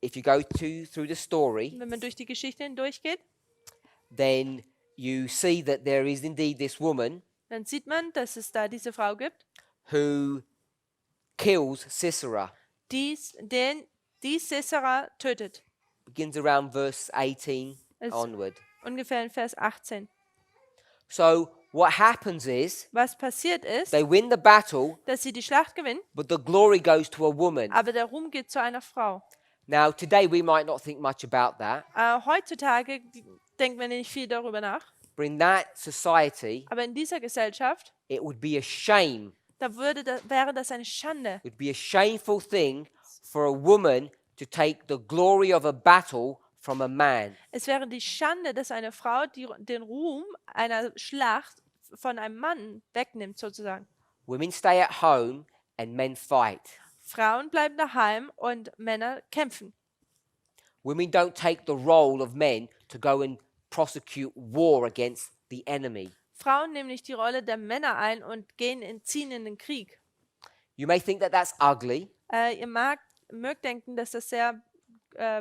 if you go through the story, Wenn man durch die Geschichte hindurchgeht, then you see that there is indeed this woman dann sieht man, dass es da diese Frau gibt, who kills Sisera. die Sisera tötet. Begins around verse 18 Es- onward. Ungefähr in Vers 18. So what happens is Was passiert ist, they win the battle, dass sie die Schlacht gewinnen, but the glory goes to a woman. aber der Ruhm geht zu einer Frau. Now, today we might not think much about that, Heutzutage denkt man nicht viel darüber nach, but in that society, aber in dieser Gesellschaft, it would be a shame. wäre das eine Schande. It would be a shameful thing for a woman to take the glory of a battle from a man. Es wäre die Schande, dass eine Frau den Ruhm einer Schlacht von einem Mann wegnimmt, sozusagen. Women stay at home and men fight. Frauen bleiben daheim und Männer kämpfen. Women don't take the role of men to go and prosecute war against the enemy. Frauen nehmen nicht die Rolle der Männer ein und ziehen in den Krieg. You may think that that's ugly. Ihr mögt denken, dass das sehr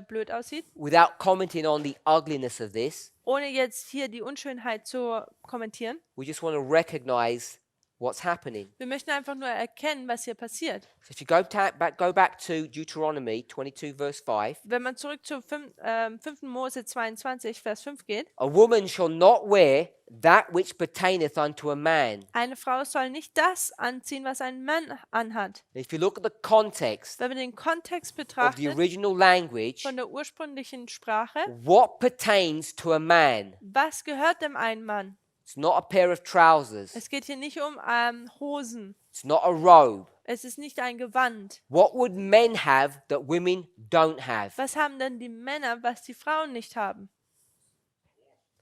blöd aussieht, Without commenting on the ugliness of this, ohne jetzt hier die Unschönheit zu kommentieren. we just want to recognize what's happening. Wir möchten einfach nur erkennen, was hier passiert. So if you go back to Deuteronomy 22 verse 5, Wenn man zurück zu 5. Mose 22, Vers 5 geht, a woman shall not wear that which pertaineth unto a man. eine Frau soll nicht das anziehen, was ein Mann anhat. If you look at the context Wenn man den Kontext of the betrachtet, original language, von der ursprünglichen Sprache, what pertains to a man? was gehört dem einen Mann? It's not a pair of trousers. Es geht hier nicht um Hosen. It's not a robe. Es ist nicht ein Gewand. What would men have that women don't have? Was haben denn die Männer, was die Frauen nicht haben?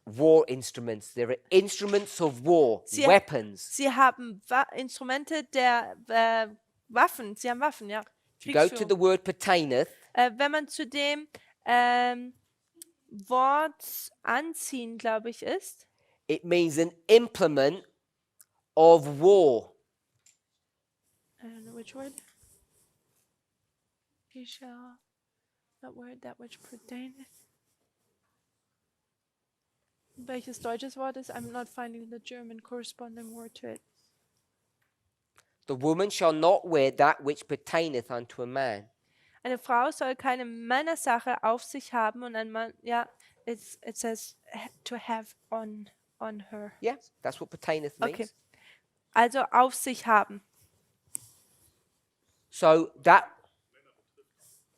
War instruments. There are instruments of war, Sie- weapons. Sie haben Instrumente der Waffen. Sie haben Waffen, ja. If you go to Kriegsführung. the word pertaineth, Wenn man zu dem Wort anziehen, glaube ich, ist, it means an implement of war. I don't know which word. You shall not wear that which pertaineth. Welches deutsches Wort ist? I'm not finding the German corresponding word to it. The woman shall not wear that which pertaineth unto a man. Eine Frau soll keine Männersache auf sich haben und ein Mann, ja, it says to have on her. Yeah, that's what pertaineth means. Okay. Also auf sich haben. So that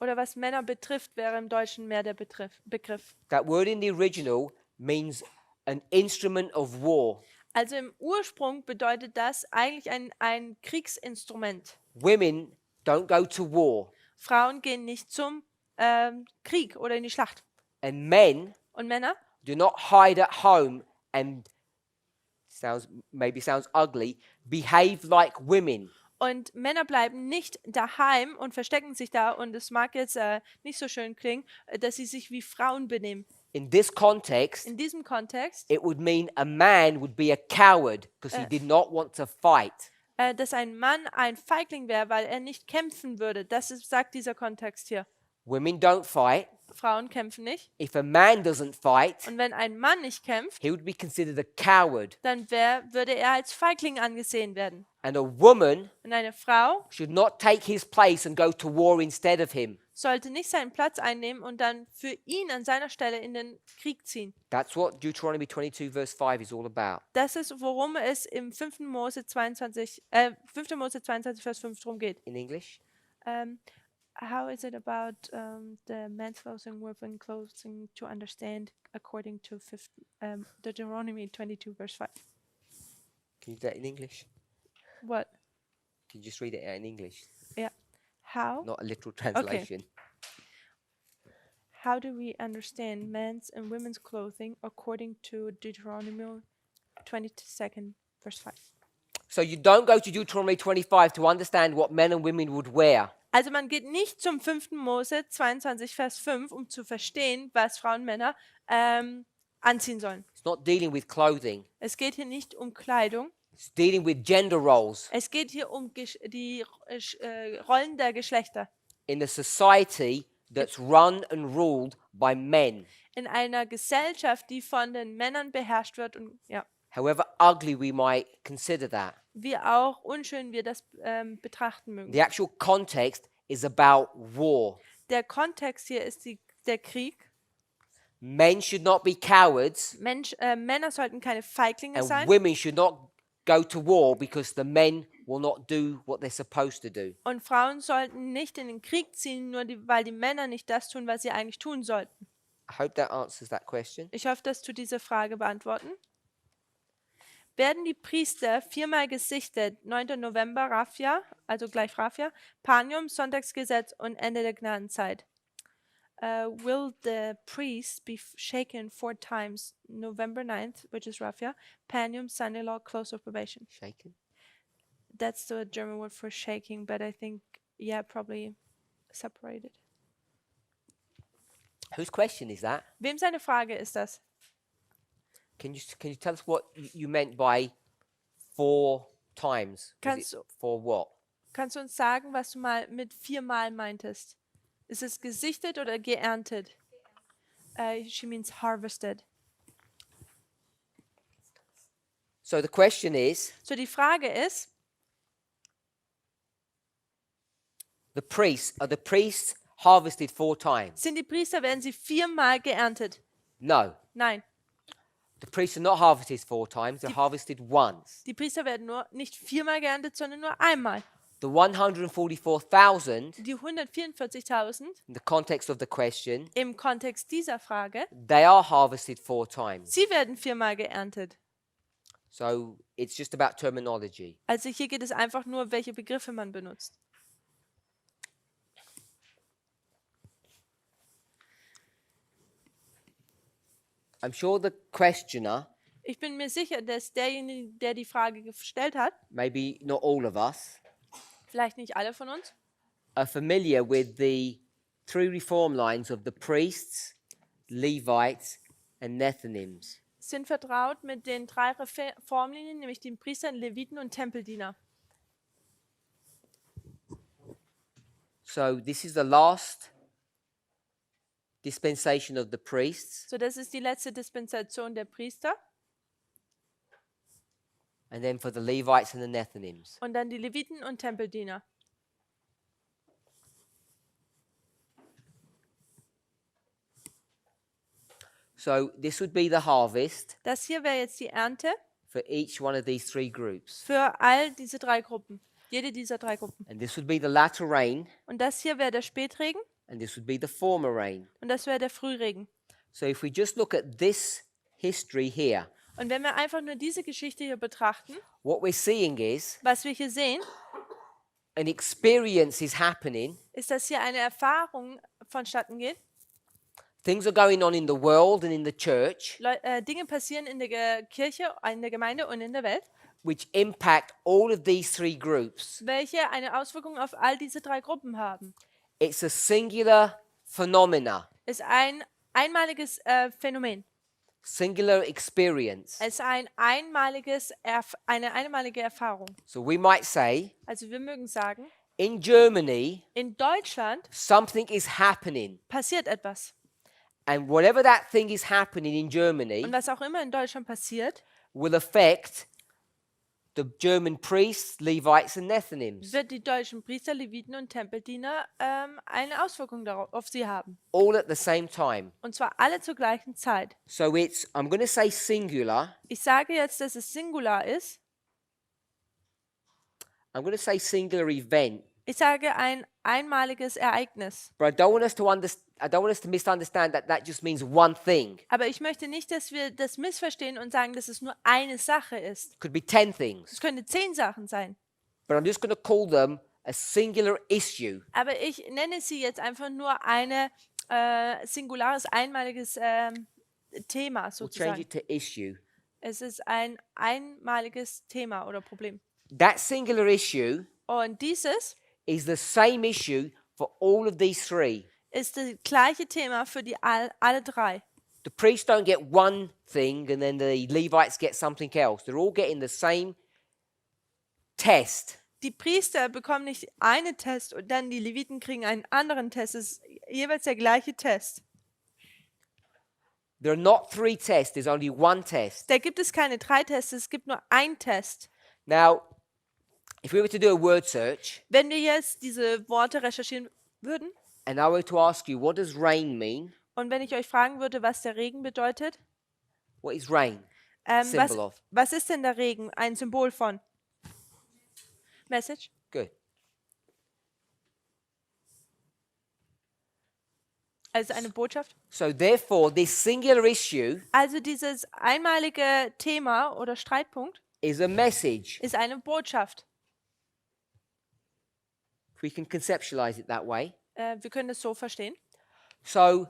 Oder was Männer betrifft, wäre im Deutschen mehr der Begriff. word in the original means an instrument of war. Also im Ursprung bedeutet das eigentlich ein Kriegsinstrument. Women don't go to war, Frauen gehen nicht zum Krieg oder in die Schlacht. and men Und Männer do not hide at home and maybe sounds ugly, behave like women. Und Männer bleiben nicht daheim und verstecken sich da und es mag jetzt nicht so schön klingen, dass sie sich wie Frauen benehmen. In this context, In diesem Kontext, it would mean a man would be a coward because he did not want to fight. dass ein Mann ein Feigling wäre, weil er nicht kämpfen würde. Sagt dieser Kontext hier. Women don't fight. Frauen kämpfen nicht. If a man doesn't fight, Und wenn ein Mann nicht kämpft, he would be considered a coward. dann würde er als Feigling angesehen werden. And a woman Und eine Frau should not take his place and go to war instead of him. sollte nicht seinen Platz einnehmen und dann für ihn an seiner Stelle in den Krieg ziehen. That's what Deuteronomy 22 verse 5 is all about. Das ist, worum es im 5. Mose 22, Vers 5 drum geht. In English? How is it about the man's clothing, women's clothing to understand according to Deuteronomy 22 verse 5? Can you do that in English? What? Can you just read it out in English? Yeah. How? Not a literal translation. How do we understand men's and women's clothing according to Deuteronomy 22 verse 5? So you don't go to Deuteronomy 25 to understand what men and women would wear. Also man geht nicht zum 5. Mose 22 Vers 5, um zu verstehen, was Frauen und Männer anziehen sollen. It's not dealing with clothing. Es geht hier nicht um Kleidung. It's dealing with gender roles Es geht hier um die Rollen der Geschlechter. in a society that's run and ruled by men. In einer Gesellschaft, die von den Männern beherrscht wird und ja, However ugly we might consider that. wie auch unschön wir das betrachten mögen. The actual context is about war. Der Kontext hier ist der Krieg. Men should not be cowards, Männer sollten keine Feiglinge and sein women should not go to war because the men will not do what they're supposed to do. und Frauen sollten nicht in den Krieg ziehen, weil die Männer nicht das tun, was sie eigentlich tun sollten. I hope that answers that question. Ich hoffe, dass du diese Frage beantworten. Werden die Priester viermal gesichtet, 9. November, Raffia, also gleich Raffia, Panium, Sonntagsgesetz und Ende der Gnadenzeit. Will the priest be shaken 4 times, November 9th, which is Raffia, Panium, Sunday law, close of probation? Shaken? That's the German word for shaking, but I think, yeah, probably separated. Whose question is that? Wem seine Frage ist das? Can you tell us what you meant by 4 times? Was Kannst it du- for what? Kannst du uns sagen, was du mal mit 4-mal meintest? Ist es gesichtet oder geerntet? She means harvested. So the question is, So die Frage ist, are the priests harvested 4 times? werden sie 4-mal geerntet? No. Nein, The priests are not harvested 4 times, they're harvested once. die Priester werden nicht 4-mal geerntet, sondern nur einmal. The 144,000, Die 144.000 in the context of the question, im Kontext dieser Frage, they are harvested 4 times. sie werden 4-mal geerntet. So it's just about terminology. Also hier geht es einfach nur, welche Begriffe man benutzt. I'm sure the questioner, Ich bin mir sicher, dass derjenige, der die Frage gestellt hat, maybe not all of us, vielleicht nicht alle von uns, are familiar with the 3 reform lines of the priests, Levites, and Nethinims. sind vertraut mit den 3 Reformlinien, nämlich den Priestern, Leviten und Tempeldiener. So this is the last dispensation of the priests, So, das ist die letzte Dispensation der Priester and then for the Levites and the Nethinims. und dann die Leviten und Tempeldiener. So this would be the harvest Das hier wäre jetzt die Ernte for each one of these 3 groups. für all diese 3 Gruppen. Jede dieser 3 Gruppen. And this would be the latter rain, Und das hier wäre der Spätregen and this would be the former rain. und das wäre der Frühregen. So if we just look at this history here, Und wenn wir einfach nur diese Geschichte hier betrachten, what we're seeing is was wir hier sehen, an experience is happening. ist, dass hier eine Erfahrung vonstatten geht. Things are going on in the world and in the church Dinge passieren in der Kirche, in der Gemeinde und in der Welt, which impact all of these 3 groups. welche eine Auswirkung auf all diese 3 Gruppen haben. It's a singular phenomena, Ist ein einmaliges Phänomen. singular experience. Es ist eine einmalige Erfahrung. So we might say, Also wir mögen sagen, in Germany, in Deutschland something is happening. passiert etwas. And whatever that thing is happening in Germany Und was auch immer in Deutschland passiert, will affect the German priests, Levites, and Nethinims, wird die deutschen Priester, Leviten und Tempeldiener eine Auswirkung auf sie haben. all at the same time. Und zwar alle zur gleichen Zeit. So I'm going to say singular. Ich sage jetzt, dass es Singular ist. I'm going to say singular event, Ich sage ein einmaliges Ereignis. but I don't want us to misunderstand that just means one thing. Aber ich möchte nicht, dass wir das missverstehen und sagen, dass es nur eine Sache ist. It could be 10 things, Es könnte 10 Sachen sein. but I'm just going to call them a singular issue. Aber ich nenne sie jetzt einfach nur eine singulares, einmaliges Thema We'll change sozusagen. it to issue. Es ist ein einmaliges Thema oder Problem. That singular issue Und dieses is the same issue for all of these three. ist das gleiche Thema für die alle drei. The priests don't get one thing and then the Levites get something else. They're all getting the same test. Die Priester bekommen nicht einen Test und dann die Leviten kriegen einen anderen Test. Es ist jeweils der gleiche Test. There are not 3 tests, there's only one test. Da gibt es keine 3 Tests, es gibt nur einen Test. Now, if we were to do a word search Wenn wir jetzt diese Worte recherchieren würden and I were to ask you, what does rain mean? und wenn ich euch fragen würde, was der Regen bedeutet, What is rain? Symbol of. was ist denn der Regen? Ein Symbol von? Message? Good. Also eine Botschaft? So therefore, this singular issue Also dieses einmalige Thema oder Streitpunkt is a message. ist eine Botschaft. We can conceptualize it that way. Wir können es so verstehen. So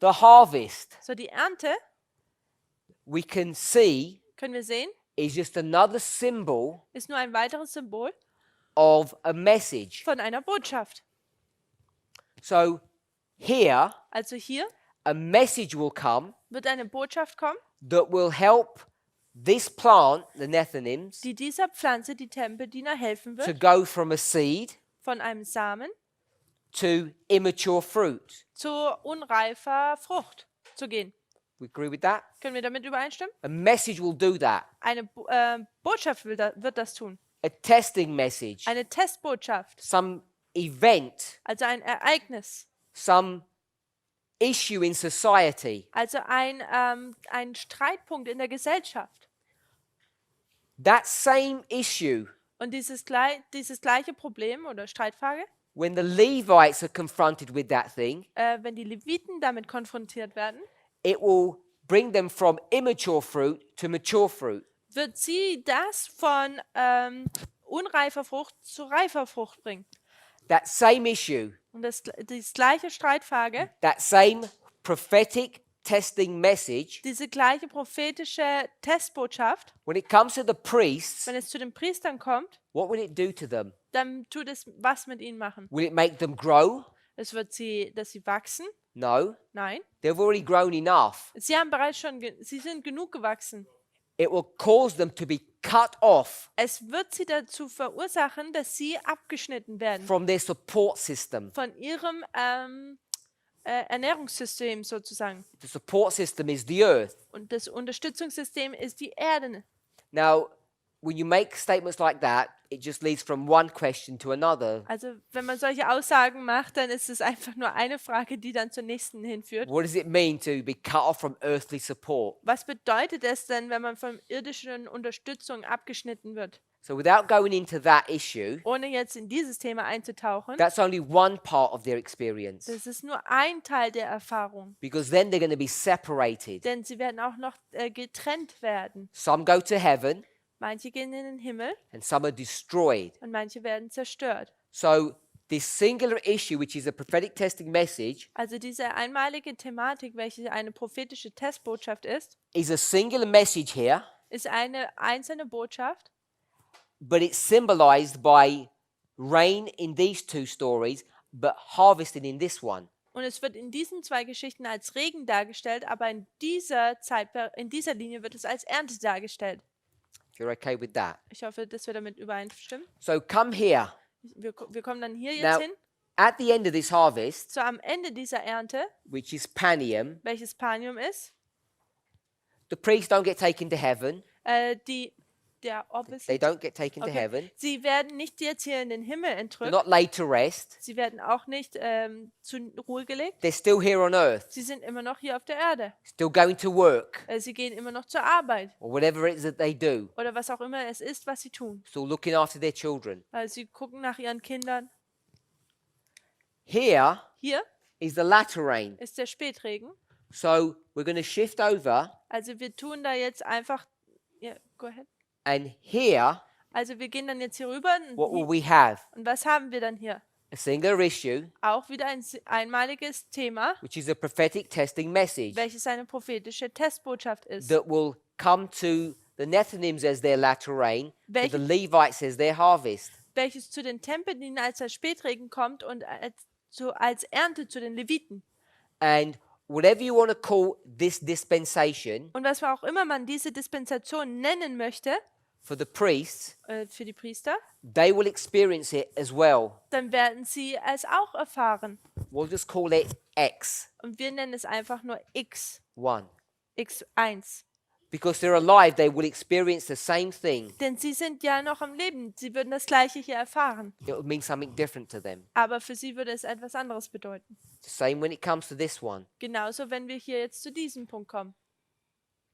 the harvest, So die Ernte, we can see, können wir sehen, is just another symbol ist nur ein weiteres Symbol of a message. von einer Botschaft. So here, Also hier a message will come wird eine Botschaft kommen, that will help this plant, the Nethinims, die dieser Pflanze, die Tempeldiener, helfen to wird, go from a seed von einem Samen to immature fruit. zu unreifer Frucht zu gehen. We agree with that? Können wir damit übereinstimmen? A message will do that. Eine Botschaft wird das tun. A testing message, Eine Testbotschaft, some event, also ein Ereignis, some issue in society. also ein Streitpunkt in der Gesellschaft. That same issue, Und dieses gleiche Problem oder Streitfrage, when the Levites are confronted with that thing, wenn die Leviten damit konfrontiert werden, it will bring them from immature fruit to mature fruit. wird sie das von unreifer Frucht zu reifer Frucht bringen. That same issue, Und das gleiche Streitfrage, that same prophetic testing message, diese gleiche prophetische Testbotschaft, when it comes to the priests, wenn es zu den Priestern kommt, what will it do to them? dann tut es was mit ihnen machen. Will it make them grow? Es wird dass sie wachsen? No. Nein. They've already grown enough. Sie haben bereits sie sind genug gewachsen. It will cause them to be cut off Es wird sie dazu verursachen, dass sie abgeschnitten werden from their support system. von ihrem Ernährungssystem sozusagen. The support system is the earth. Und das Unterstützungssystem ist die Erde. Now, when you make statements like that, it just leads from one question to another. Also wenn man solche Aussagen macht, dann ist es einfach nur eine Frage, die dann zur nächsten hinführt. What does it mean to be cut off from earthly support? Was bedeutet es denn, wenn man von irdischen Unterstützung abgeschnitten wird? So without going into that issue, Ohne jetzt in dieses Thema einzutauchen, that's only one part of their experience. das ist nur ein Teil der Erfahrung. Because then they're going to be separated. Denn sie werden auch noch getrennt werden. Some go to heaven Manche gehen in den Himmel and some are destroyed. und manche werden zerstört. So this singular issue, which is a prophetic testing message, Also diese einmalige Thematik, welche eine prophetische Testbotschaft ist, is a singular message here, ist eine einzelne Botschaft, but it's symbolized by rain in these 2 stories, but harvesting in this one. und es wird in diesen 2 Geschichten als Regen dargestellt, aber in dieser Linie wird es als Ernte dargestellt. If you're okay with that. Ich hoffe, dass wir damit übereinstimmen. So come here. Wir kommen dann hier Now, jetzt hin. At the end of this harvest, So am Ende dieser Ernte, which is Panium, welches Panium ist, the priests don't get taken to heaven. der They Opposite. don't get taken to Okay. heaven. Sie werden nicht jetzt hier in den Himmel They're entrückt. not laid to rest. Sie werden auch nicht zur Ruhe gelegt. They're still here on earth, Sie sind immer noch hier auf der Erde. still going to work, Sie gehen immer noch zur Arbeit or whatever it is that they do, oder was auch immer es ist, was sie tun. still looking after their children. Sie gucken nach ihren Kindern. Here Hier is the latter rain. ist der Spätregen. So we're going to shift over, Also wir tun da jetzt einfach, ja, go ahead. and here, Also wir gehen dann jetzt hier rüber what will we have? und was haben wir dann hier? A singular issue, Auch wieder ein einmaliges Thema, which is a prophetic testing message welches eine prophetische Testbotschaft ist, that will come to the Nethinims as their latter rain, to the Welche- Levites as their harvest. welches zu den Tempeldienern als der Spätregen kommt und als Ernte zu den Leviten. And whatever you want to call this dispensation, Und was auch immer man diese Dispensation nennen möchte, for the priests, für die Priester, they will experience it as well. dann werden sie es auch erfahren. We'll just call it X1, Und wir nennen es einfach nur X, X1. because they're alive, they will experience the same thing. Denn sie sind ja noch am Leben. Sie würden das Gleiche hier erfahren. It will mean something different to them. Aber für sie würde es etwas anderes bedeuten. The same when it comes to this one. Genauso, wenn wir hier jetzt zu diesem Punkt kommen.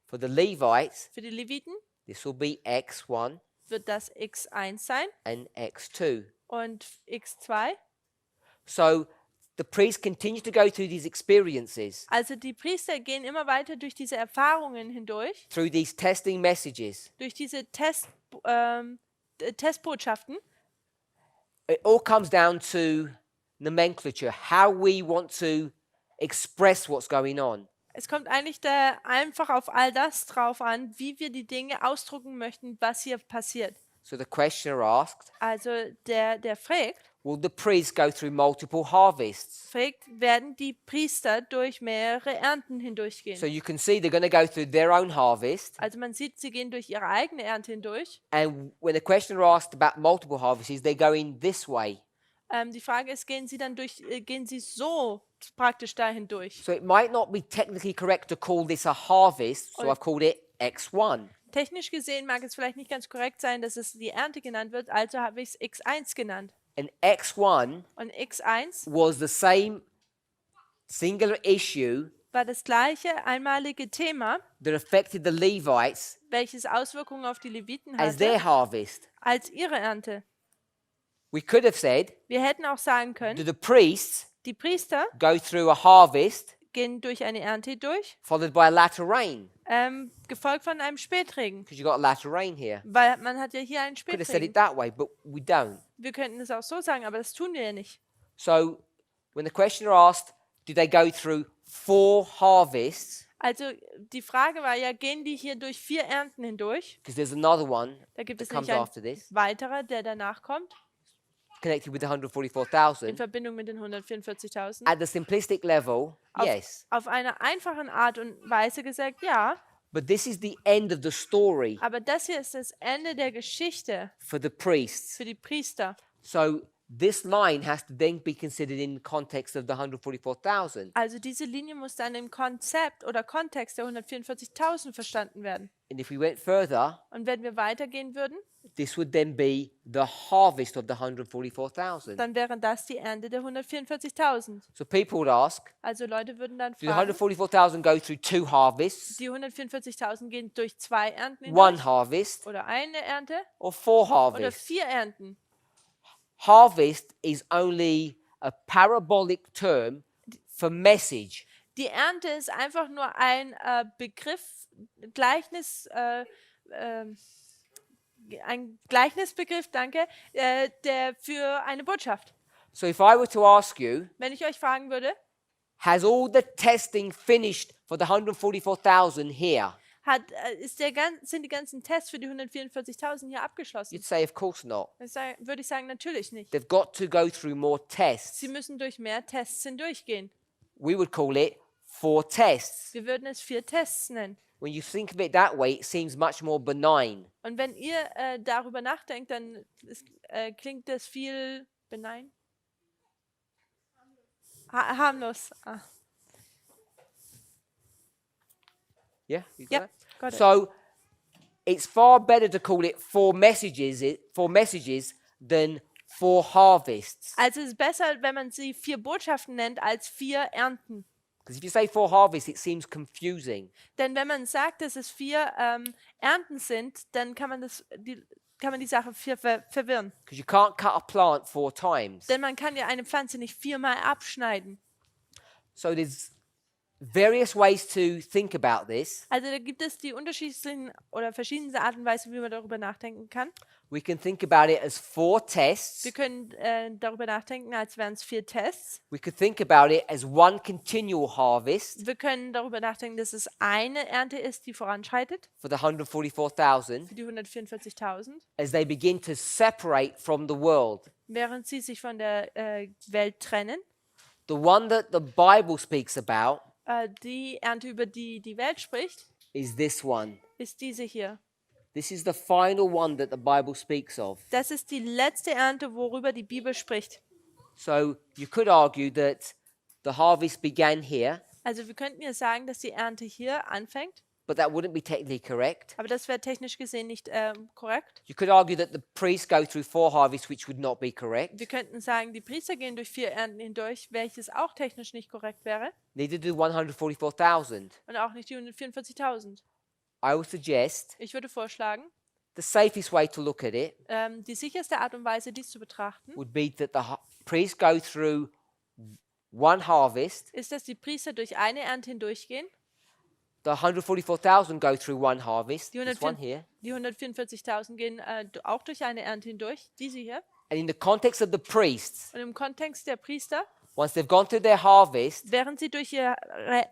For the Levites, Für die Leviten this will be X1 wird das X1 sein and X2. und X2. So the priests continue to go through these experiences, Also die Priester gehen immer weiter durch diese Erfahrungen hindurch, through these testing messages. durch diese Testbotschaften. It all comes down to nomenclature, how we want to express what's going on. Es kommt eigentlich da einfach auf all das drauf an, wie wir die Dinge ausdrücken möchten, was hier passiert. So the questioner asked, Also der fragt, will the priests go through multiple harvests? werden die Priester durch mehrere Ernten hindurchgehen. So you can see they're going to go through their own harvest. Also man sieht, sie gehen durch ihre eigene Ernte hindurch. And when the questioner asked about multiple harvests, they're going this way. Die Frage ist, gehen sie so praktisch dahin durch? So it might not be technically correct to call this a harvest, so Or- I've called it X1. Technisch gesehen mag es vielleicht nicht ganz korrekt sein, dass es die Ernte genannt wird, also habe ich es X1 genannt. And X1 Und X1 was the same singular issue war das gleiche einmalige Thema, that affected the Levites welches Auswirkungen auf die Leviten as their hatte, harvest. als ihre Ernte. We could have said, Wir hätten auch sagen do können, the priests die Priester go through a harvest gehen durch eine Ernte durch, followed by a latter rain? gefolgt von einem Spätregen. Because you've got a latter rain here. Weil man hat ja hier einen Could have said Spätregen. it that way, but we don't. Wir könnten es auch so sagen, aber das tun wir ja nicht. So when the questioner asked, do they go through 4 harvests? Also die Frage war ja, gehen die hier durch 4 Ernten hindurch? Because there's another one Da gibt that es comes nämlich after einen this, weiterer, der danach kommt, connected with the in 144,000. Verbindung mit den 144.000. At the simplistic level, yes. Auf einer einfachen Art und Weise gesagt, ja, But this is the end of the story aber das hier ist das Ende der Geschichte for the priests. für die Priester. So this line has to then be considered in the context of the 144,000. Also diese Linie muss dann im Konzept oder Kontext der 144.000 verstanden werden. And if we went further, Und wenn wir weitergehen würden, this would then be the harvest of the 144,000. dann wäre das die Ernte der 144.000. So people would ask, Also Leute würden dann do the fragen, 144,000 go through 2 harvests, die 144.000 gehen durch 2 Ernten 1 hindurch harvest, oder eine Ernte or 4 oder harvests? 4 Ernten. Harvest is only a parabolic term for message. Die Ernte ist einfach nur ein ein Gleichnisbegriff, danke, der für eine Botschaft. So if I were to ask you, Wenn ich euch fragen würde, has all the testing finished for the 144,000 here? sind die ganzen Tests für die 144.000 hier abgeschlossen? You'd say, of course not. Würde ich sagen, natürlich nicht. They've got to go through more tests. Sie müssen durch mehr Tests hindurchgehen. We would call it 4 tests. Wir würden es 4 Tests nennen. When you think of it that way, it seems much more benign. Und wenn ihr darüber nachdenkt, dann klingt das viel benign. harmlos. Ah, Yeah, you got Yep, it? got it. So it's far better to call it four messages than four harvests. Also es ist besser, wenn man sie 4 Botschaften nennt, als 4 Ernten. Because if you say four harvests, it seems confusing. Denn wenn man sagt, dass es 4 Ernten sind, dann kann man die Sache verwirren. Because you can't cut a plant 4 times. Denn man kann ja eine Pflanze nicht 4-mal abschneiden. So there's various ways to think about this. Also da gibt es die unterschiedlichen oder verschiedenste Arten und Weise, wie man darüber nachdenken kann. We can think about it as 4 tests. Wir können darüber nachdenken, als wären es 4 Tests. We could think about it as one continual harvest Wir können darüber nachdenken, dass es eine Ernte ist, die voranschreitet for the 144,000 für die 144.000, as they begin to separate from the world. während sie sich von der Welt trennen. The one that the Bible speaks about Die Ernte, über die die Welt spricht, is this one. ist diese hier. This is the final one that the Bible speaks of. Das ist die letzte Ernte, worüber die Bibel spricht. So you could argue that the harvest began here, Also wir könnten ja sagen, dass die Ernte hier anfängt, but that wouldn't be technically correct. aber das wäre technisch gesehen nicht korrekt. You could argue that the priests go through 4 harvests, which would not be correct. Wir könnten sagen, die Priester gehen durch 4 Ernten hindurch, welches auch technisch nicht korrekt wäre. Neither do 144,000. Und auch nicht die 144.000. I would suggest Ich würde vorschlagen, the safest way to look at it die sicherste Art und Weise, dies zu betrachten, would be that the priests go through one harvest, ist, dass die Priester durch eine Ernte hindurchgehen. the 144,000 go through one harvest, Die this one here, 144.000 gehen auch durch eine Ernte hindurch, diese hier. and in the context of the priests, Und im Kontext der Priester, once they've gone through their harvest, während sie durch ihre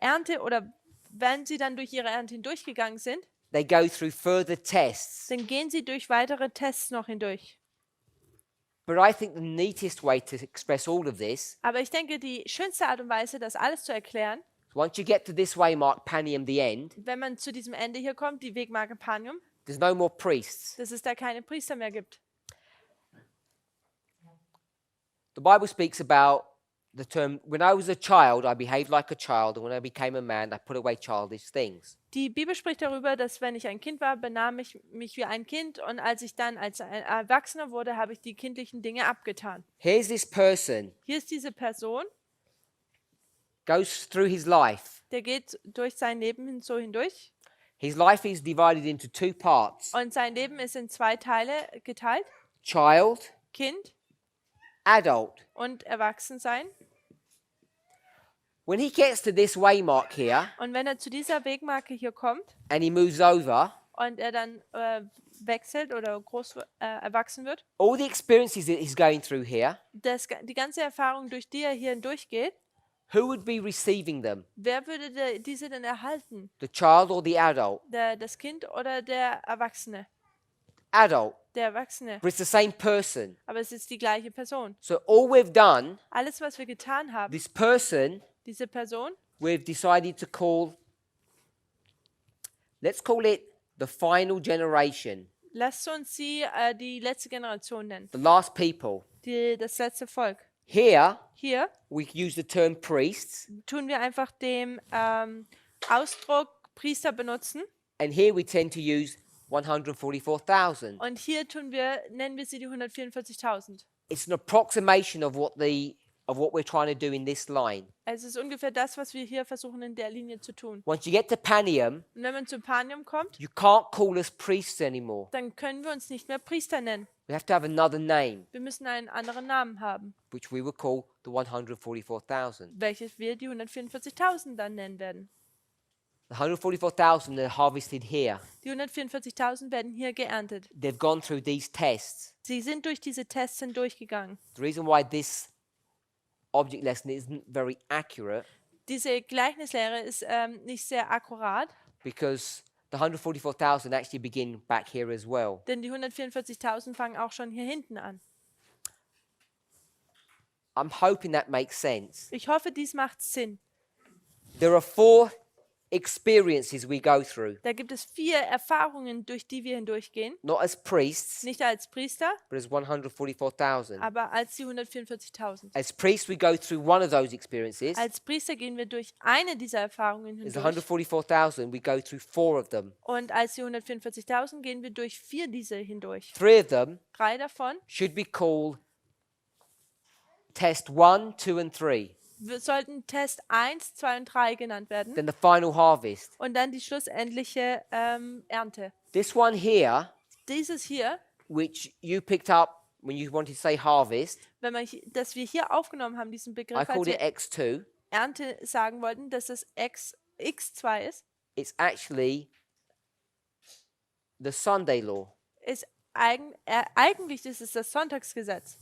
Ernte oder wenn sie dann durch ihre Ernte hindurchgegangen sind, they go through further tests. dann gehen sie durch weitere Tests noch hindurch. But I think the neatest way to express all of this, Aber ich denke, die schönste Art und Weise, das alles zu erklären, once you get to this waymark, Panium, the end, wenn man zu diesem Ende hier kommt, die Wegmarke Panium, there's no more priests. dass es da keine Priester mehr gibt. The Bible speaks about the term, when I was a child, I behaved like a child, and when I became a man, I put away childish things. Die Bibel spricht darüber, dass wenn ich ein Kind war, benahm ich mich wie ein Kind und als ich dann als ein Erwachsener wurde, habe ich die kindlichen Dinge abgetan. Here's this person, Hier ist diese Person, goes through his life. der geht durch sein Leben so hindurch His life is divided into 2 parts, und sein Leben ist in 2 Teile geteilt, child, Kind adult. und Erwachsensein. When he gets to this waymark here, Und wenn er zu dieser Wegmarke hier kommt and he moves over, und er dann wechselt oder erwachsen wird, all the experiences that he's going through here, die ganze Erfahrung, durch die er hier hindurchgeht, who would be receiving them? wer würde diese denn erhalten? The child or the adult? Das Kind oder der Erwachsene? Adult. Der Erwachsene. But it's the same person. Aber es ist die gleiche Person. So all we've done, Alles, was wir getan haben, this person, diese Person, we've decided to call, let's call it the final generation, lasst uns sie die letzte Generation nennen. the last people. Das letzte Volk. Here, Hier we use the term priests, tun wir einfach den Ausdruck Priester benutzen. and here we tend to use 144,000. Und hier nennen wir sie die 144.000. It's an approximation of what we're trying to do in this line. Es ist ungefähr das, was wir hier versuchen in der Linie zu tun. Once you get to Panium, Und wenn man zu Panium kommt, you can't call us priests anymore. dann können wir uns nicht mehr Priester nennen. We have to have another name, Wir müssen einen anderen Namen haben, which we will call the 144,000. welches wir die 144.000 dann nennen werden. The 144,000 are harvested here. Die 144.000 werden hier geerntet. They've gone through these tests. Sie sind durch diese Tests hindurchgegangen. The reason why this object lesson isn't very accurate, Diese Gleichnislehre ist nicht sehr akkurat, because the 144,000 actually begin back here as well. denn die 144.000 fangen auch schon hier hinten an. I'm hoping that makes sense. Ich hoffe, dies macht Sinn. There are 4 experiences we go through, Da gibt es 4 Erfahrungen, durch die wir hindurchgehen. not as priests, Nicht als Priester, but as 144,000. aber als die 144.000. As priests, we go through one of those experiences. Als Priester gehen wir durch eine dieser Erfahrungen As hindurch. 144,000, we go through 4 of them. Und als die 144.000 gehen wir durch 4 dieser hindurch. 3 of them 3 davon should be called test 1, 2, and 3. sollten Test 1, 2 und 3 genannt werden. Then the final harvest. Und dann die schlussendliche Ernte. This one here, Dieses hier, which you picked up when you wanted to say harvest, wenn man, das wir hier aufgenommen haben, diesen I Begriff, als called it wir X2. Ernte sagen wollten, dass es X2 ist, It's actually the Sunday law, ist eigentlich ist es das Sonntagsgesetz.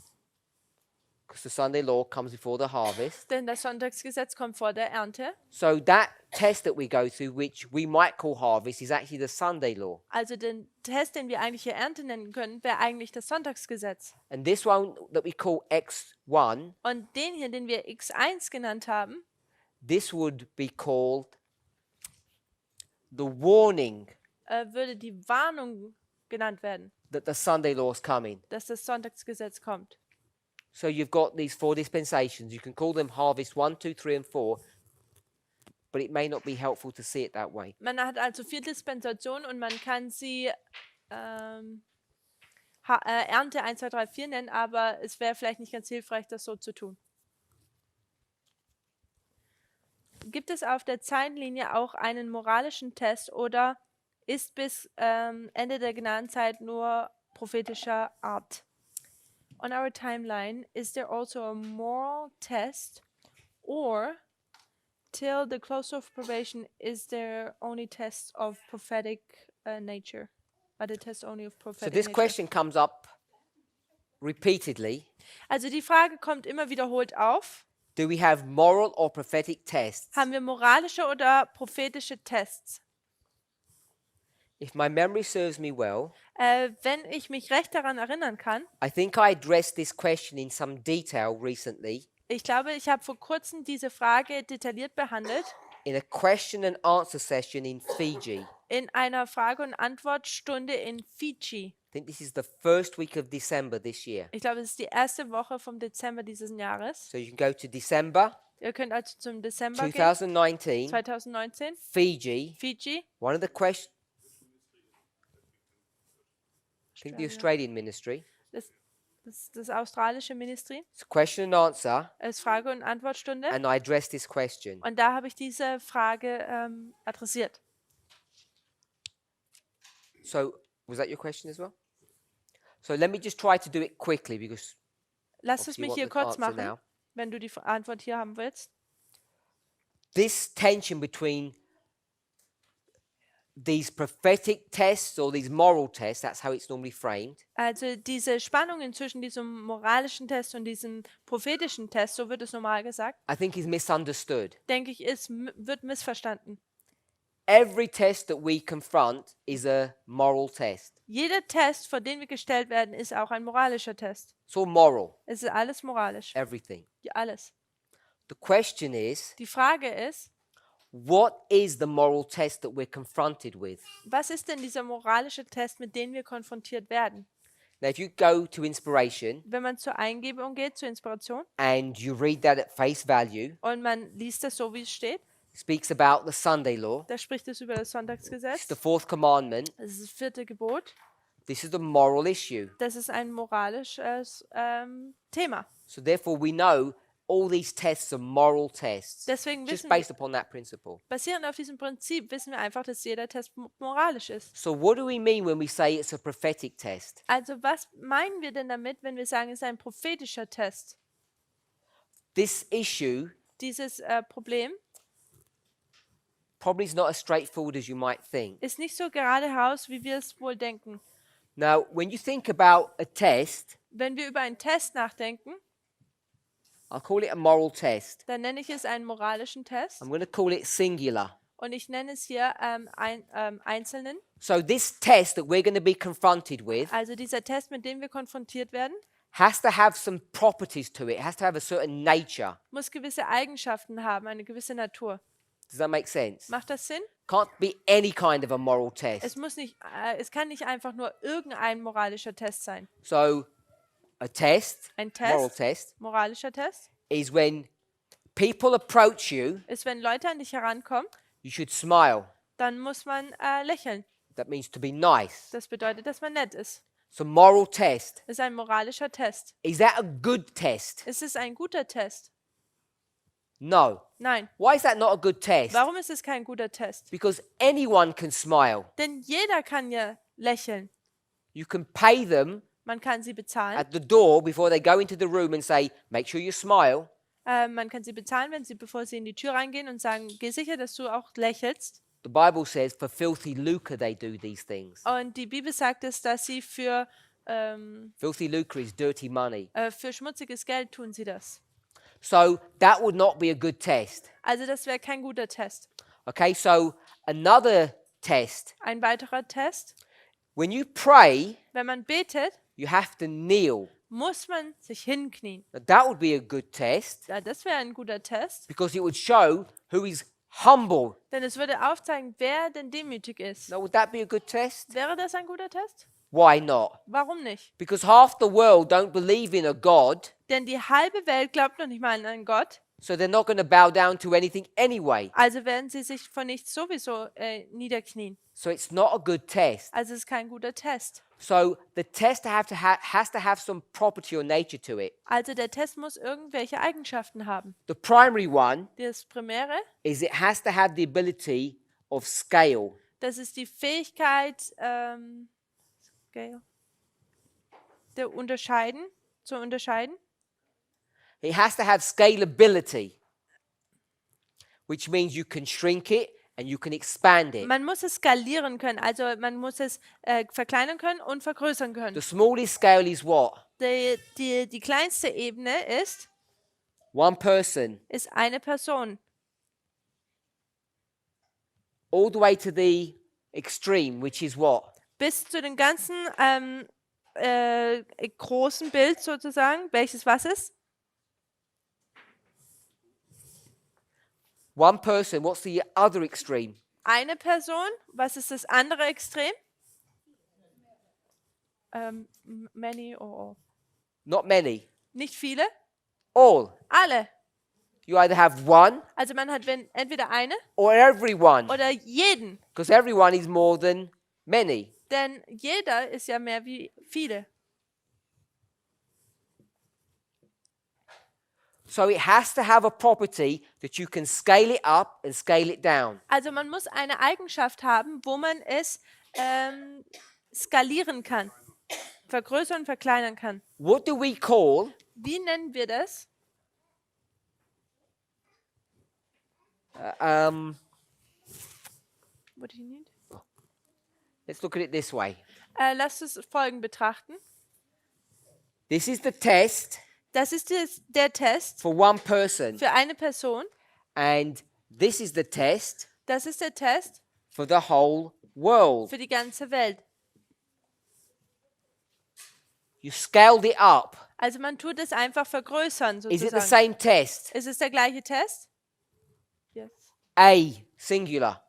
because the Sunday law comes before the harvest. Denn das Sonntagsgesetz kommt vor der Ernte. So that test that we go through, which we might call harvest, is actually the Sunday law. Also den Test, den wir eigentlich hier Ernte nennen können, wäre eigentlich das Sonntagsgesetz. And this one that we call X1, Und den hier, den wir X1 genannt haben, this would be called the warning würde die Warnung genannt werden, that the Sunday law is coming. dass das Sonntagsgesetz kommt. So you've got these 4 dispensations. You can call them harvest 1, 2, 3, and 4, but it may not be helpful to see it that way. Man hat also 4 Dispensationen und man kann sie Ernte 1, 2, 3, 4 nennen, aber es wäre vielleicht nicht ganz hilfreich, das so zu tun. Gibt es auf der Zeitlinie auch einen moralischen Test oder ist bis Ende der Gnadenzeit nur prophetischer Art? On our timeline, is there also a moral test, or till the close of probation, is there only tests of prophetic nature? Are the tests only of So prophetic this nature? question comes up repeatedly. Also die Frage kommt immer wiederholt auf. Do we have moral or prophetic tests? Haben wir moralische oder prophetische Tests? If my memory serves me well, Wenn ich mich recht daran erinnern kann, I think I addressed this question in some detail recently ich glaube, ich habe vor kurzem diese Frage detailliert behandelt in a question and answer session in Fiji. in einer Frage- und Antwortstunde in Fidschi. I think this is the first week of December this year. Ich glaube, es ist die erste Woche vom Dezember dieses Jahres. So you can go to December Ihr könnt also zum Dezember gehen, 2019, 2019, Fiji. Fidschi. One of the questions, I think the Australian ministry. Das australische Ministry. It's question and answer, Es ist Frage- und Antwortstunde. and I addressed this question. Und da habe ich diese Frage adressiert. So was that your question as well? So let me just try to do it quickly because Lass es obviously you mich want hier the kurz answer machen, now. wenn du die Antwort hier haben willst. This tension between these prophetic tests or these moral tests, that's how it's normally framed, Also diese Spannungen zwischen diesem moralischen Test und diesem prophetischen Test, so wird es normal gesagt, I think is misunderstood. denke ich, wird missverstanden. Every test that we confront is a moral test. Jeder Test, vor den wir gestellt werden, ist auch ein moralischer Test. It's all moral, Es ist alles moralisch. everything. Ja, alles. The question is, Die Frage ist, what is the moral test that we're confronted with? was ist denn dieser moralische Test, mit dem wir konfrontiert werden? Now, if you go to inspiration Wenn man zur Eingebung geht, zur Inspiration, and you read that at face value, und man liest das so, wie es steht, it speaks about the Sunday law. da spricht es über das It's Sonntagsgesetz. the 4th commandment. Das ist das 4. Gebot. This is the moral issue. Das ist ein moralisches Thema. So therefore, we know all these tests are moral tests, Deswegen just wissen based wir, upon that principle. basierend auf diesem Prinzip, wissen wir einfach, dass jeder Test moralisch ist. So what do we mean when we say it's a prophetic test? Also was meinen wir denn damit, wenn wir sagen, es ist ein prophetischer Test? This issue Dieses Problem probably is not as straightforward as you might think. ist nicht so gerade heraus, wie wir es wohl denken. Now, when you think about a test, Wenn wir über einen Test nachdenken, I'll call it a moral test. dann nenne ich es einen moralischen Test I'm going to call it singular. und ich nenne es hier einzelnen. So this test that we're going to be confronted with Also dieser Test, mit dem wir konfrontiert werden, has to have some properties to it. It has to have a certain nature. muss gewisse Eigenschaften haben, eine gewisse Natur. Does that make sense? Macht das Sinn? Can't be any kind of a moral test. Es kann nicht einfach nur irgendein moralischer Test sein. So a test, Ein moral Test, test, moralischer Test, is when people approach you, ist, wenn Leute an dich herankommen, you should smile. dann muss man lächeln. That means to be nice. Das bedeutet, dass man nett ist. So moral test. Das ist ein moralischer Test. Is that a good test? Ist es ein guter Test? No. Nein. Why is that not a good test? Warum ist es kein guter Test? Because anyone can smile. Denn jeder kann ja lächeln. You can pay them Man kann sie bezahlen. at the door before they go into the room and say, make sure you smile. Man kann sie bezahlen, bevor sie in die Tür reingehen und sagen, geh sicher, dass du auch lächelst. The Bible says for filthy lucre they do these things. Und die Bibel sagt es, dass sie für Filthy lucre is dirty money. schmutziges Geld tun sie das. So that would not be a good test. Also das wäre kein guter Test. Okay, so another test. Ein weiterer Test. When you pray, Wenn man betet, you have to kneel. muss man sich hinknien. Now, that would be a good test Ja, das wäre ein guter Test, because it would show who is humble. denn es würde aufzeigen, wer denn demütig ist. Now, would that be a good test? Wäre das ein guter Test? Why not? Warum nicht? Because half the world don't believe in a God, Denn die halbe Welt glaubt noch nicht mal an einen Gott, so they're not going to bow down to anything anyway. also werden sie sich vor nichts sowieso niederknien. So it's not a good test. Also es ist kein guter Test. So the test has to have some property or nature to it. Also der Test muss irgendwelche Eigenschaften haben. The primary one Das Primäre, is it has to have the ability of scale. das ist die Fähigkeit, zu unterscheiden. It has to have scalability, which means you can shrink it and you can expand it. Man muss es skalieren können, also man muss es verkleinern können und vergrößern können. The smallest scale is what? Die kleinste Ebene ist One person, eine Person. all the way to the extreme, which is what? Bis zu dem ganzen großen Bild sozusagen, welches was ist? One person, what's the other extreme? Eine Person, was ist das andere Extrem? Many or all. Not many. Nicht viele, All. alle. You either have one Also man hat entweder eine or everyone, oder jeden. because everyone is more than many. Denn jeder ist ja mehr wie viele. So it has to have a property that you can scale it up and scale it down. Also man muss eine Eigenschaft haben, wo man es skalieren kann, vergrößern und verkleinern kann. What do we call Wie nennen wir das? What do you need? let's look at it this way. Lasst uns Folgen betrachten. This is the test Das ist der Test for one person, für eine Person. and this is the test Das ist der Test for the whole world. für die ganze Welt. You scaled it up. Also man tut es einfach vergrößern Is it the sozusagen. same test? Ist es der gleiche Test? Yes. A, singular.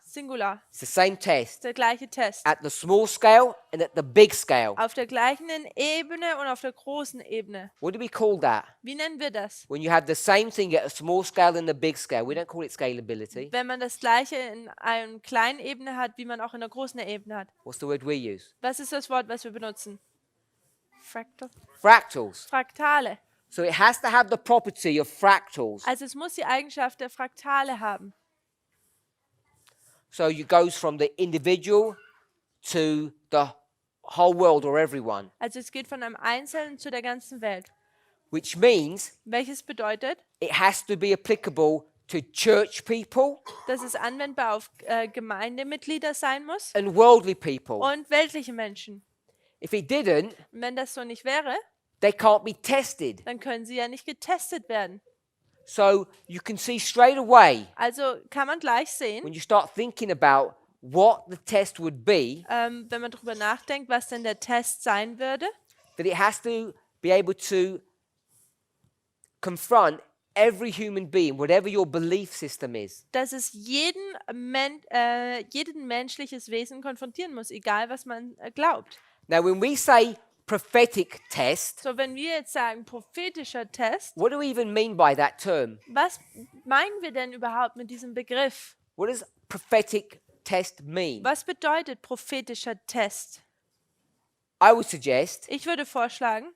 Singular. It's the same test Der gleiche Test. at the small scale and at the big scale. Auf der gleichen Ebene und auf der großen Ebene. What do we call that? Wie nennen wir das? When you have the same thing at a small scale and the big scale, we don't call it scalability. Wenn man das gleiche in einer kleinen Ebene hat, wie man auch in der großen Ebene hat. What's the word we use? Was ist das Wort, was wir benutzen? Fractals. Fraktale. So it has to have the property of fractals. Also es muss die Eigenschaft der Fraktale haben. So it goes from the individual to the whole world or everyone, Also es geht von einem Einzelnen zu der ganzen Welt. which means Welches bedeutet, it has to be applicable to church people dass es anwendbar auf Gemeindemitglieder sein muss and worldly people. und weltliche Menschen. If it didn't, Und wenn das so nicht wäre, they can't be tested. dann können sie ja nicht getestet werden. So you can see straight away Also kann man gleich sehen, when you start thinking about what the test would be, wenn man darüber nachdenkt, was denn der Test sein würde, that it has to be able to confront every human being, whatever your belief system is. dass es jeden menschliches Wesen konfrontieren muss, egal was man glaubt. Now, when we say prophetic test, So, wenn wir jetzt sagen prophetischer Test, what do we even mean by that term? was meinen wir denn überhaupt mit diesem Begriff? What does prophetic test mean? Was bedeutet prophetischer Test? I would suggest Ich würde vorschlagen,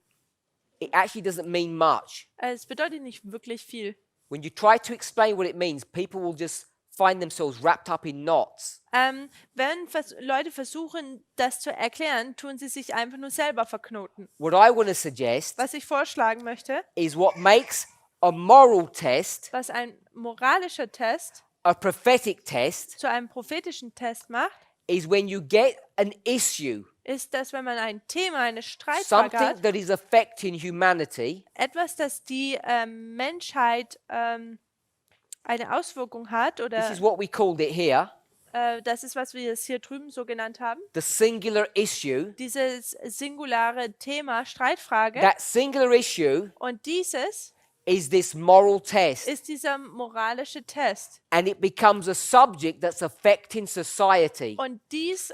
it actually doesn't mean much. es bedeutet nicht wirklich viel. When you try to explain what it means, people will just find themselves wrapped up in knots. Wenn Leute versuchen, das zu erklären, tun sie sich einfach nur selber verknoten. What I want to suggest Was ich vorschlagen möchte, is what makes a moral test was ein moralischer Test a prophetic test zu einem prophetischen Test macht, is when you get an issue, ist, dass wenn man ein Thema, eine Streitfrage something hat, that is affecting humanity, etwas, das die Menschheit eine Auswirkung hat, this oder is what we called it here, das ist, was wir jetzt hier drüben so genannt haben, the singular issue. dieses singulare Thema, Streitfrage, That singular issue und dieses is this moral test, ist dieser moralische Test. and it becomes a subject that's affecting society, Und dies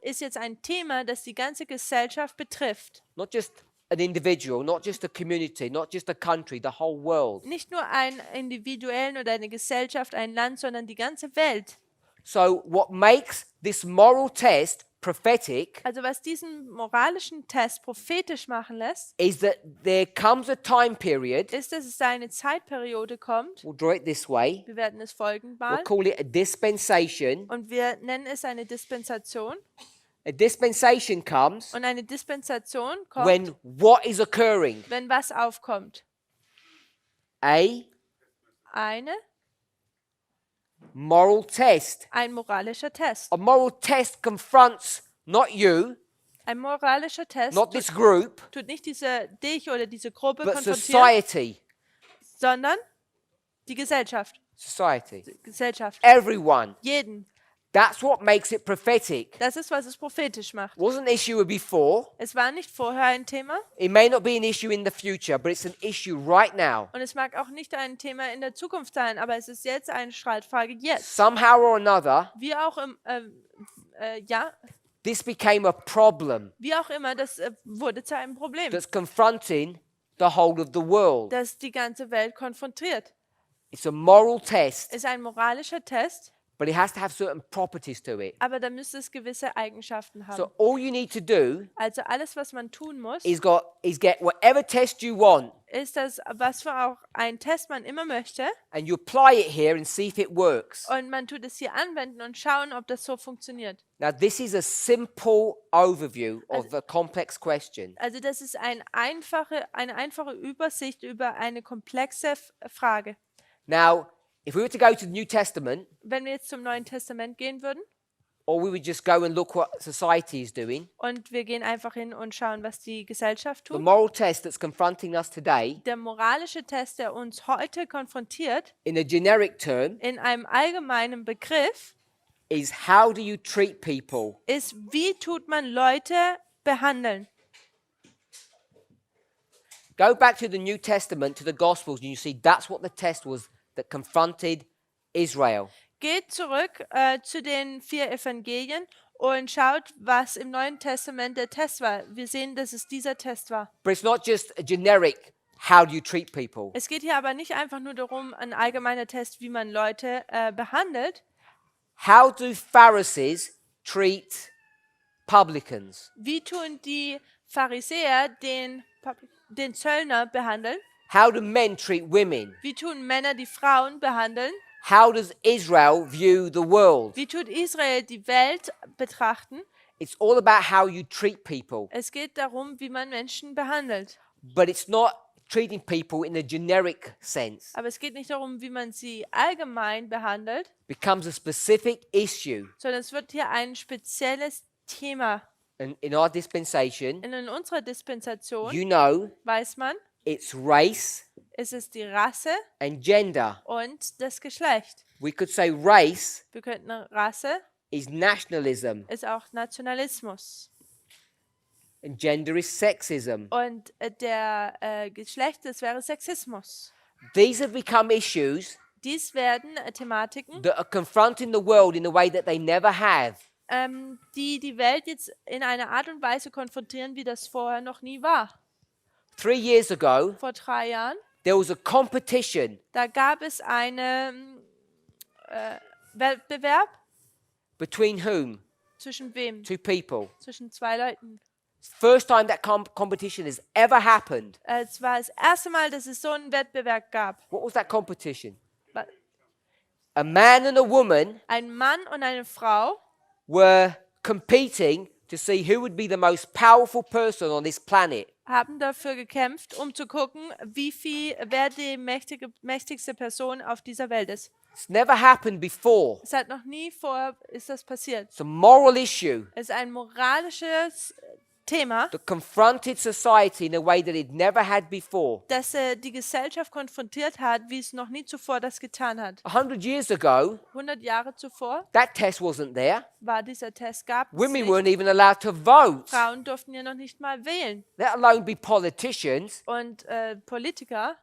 ist jetzt ein Thema, das die ganze Gesellschaft betrifft. not just an individual, not just a community, not just a country, the whole world. Nicht nur einen Individuellen oder eine Gesellschaft, ein Land, sondern die ganze Welt. So what makes this moral test prophetic Also was diesen moralischen Test prophetisch machen lässt, is that there comes a time period, ist, dass es da eine Zeitperiode kommt. we'll draw it this way, Wir werden es folgend we'll malen. call it a dispensation. Und wir nennen es eine Dispensation. A dispensation comes Und eine Dispensation kommt, when what is occurring? wenn was aufkommt. A Eine, moral test. ein moralischer Test. A moral test confronts not you, Ein moralischer Test not this group, tut nicht dich oder diese Gruppe but konfrontieren, society. sondern die Gesellschaft. Society. Gesellschaft. Everyone. Jeden. That's what makes it prophetic. Das ist, was es prophetisch macht. Wasn't an issue before. Es war nicht vorher ein Thema It may not be an issue in the future, but it's an issue right now. und es mag auch nicht ein Thema in der Zukunft sein, aber es ist jetzt eine Streitfrage jetzt. Somehow or another, Wie auch this became a problem wie auch immer, das wurde zu einem Problem, that's confronting the whole of the world. das die ganze Welt konfrontiert. It's a moral test, Es ist ein moralischer Test, but it has to have certain properties to it. aber da müsste es gewisse Eigenschaften haben. So all you need to do Also alles, was man tun muss, is get whatever test you want, ist das, was für auch ein Test man immer möchte, and you apply it here and see if it works. und man tut es hier anwenden und schauen, ob das so funktioniert. Now, this is a simple overview of a complex question. Also das ist eine einfache Übersicht über eine komplexe Frage. Now, if we were to go to the New Testament, Wenn wir jetzt zum Neuen Testament gehen würden or we would just go and look what society is doing, und wir gehen einfach hin und schauen, was die Gesellschaft the tut, moral test that's confronting us today, der moralische Test, der uns heute konfrontiert, in a generic term, in einem allgemeinen Begriff, is how do you treat people? ist, wie tut man Leute behandeln. Go back to the New Testament, to the Gospels, and you see that's what the test was that confronted Israel. Geht zurück zu den 4 Evangelien und schaut, was im Neuen Testament der Test war. Wir sehen, dass es dieser Test war. But it's not just a generic, how do you treat people? Es geht hier aber nicht einfach nur darum, ein allgemeiner Test, wie man Leute behandelt. How do Pharisees treat publicans? Wie tun die Pharisäer den Zöllner behandeln? How do men treat women? Wie tun Männer die Frauen behandeln? How does Israel view the world? Wie tut Israel die Welt betrachten? It's all about how you treat people. Es geht darum, wie man Menschen behandelt. But it's not treating people in a generic sense. Aber es geht nicht darum, wie man sie allgemein behandelt, It becomes a specific issue. sondern es wird hier ein spezielles Thema. And in our dispensation, In unserer Dispensation you know, weiß man, it's race es ist die Rasse and gender. und das Geschlecht. We could say race Wir könnten Rasse is nationalism ist auch Nationalismus and gender is sexism. und der Geschlecht, das wäre Sexismus. These have become issues Dies werden Thematiken, that are confronting the world in a way that they never have. die die Welt jetzt in einer Art und Weise konfrontieren, wie das vorher noch nie war. 3 years ago, Vor 3 Jahren, there was a competition da gab es einen Wettbewerb between whom? zwischen wem? 2 people. Zwischen 2 Leuten. First time that competition has ever happened. Es war das erste Mal, dass es so einen Wettbewerb gab. What was that competition? Wa- A man and a woman Ein Mann und eine Frau were competing to see who would be the most powerful person on this planet. haben dafür gekämpft, um zu gucken, wer die mächtigste Person auf dieser Welt ist. It's never happened before. Es hat noch nie vorher ist das passiert. It's a moral issue Es ist ein moralisches Thema, that confronted society in a way that it never had before. das die Gesellschaft konfrontiert hat, wie es noch nie zuvor das getan hat. 100 years ago, 100 Jahre zuvor that test wasn't there. war dieser Test, gab es Women nicht. weren't even allowed to vote, Frauen durften ja noch nicht mal wählen. let alone be politicians. Und Politiker,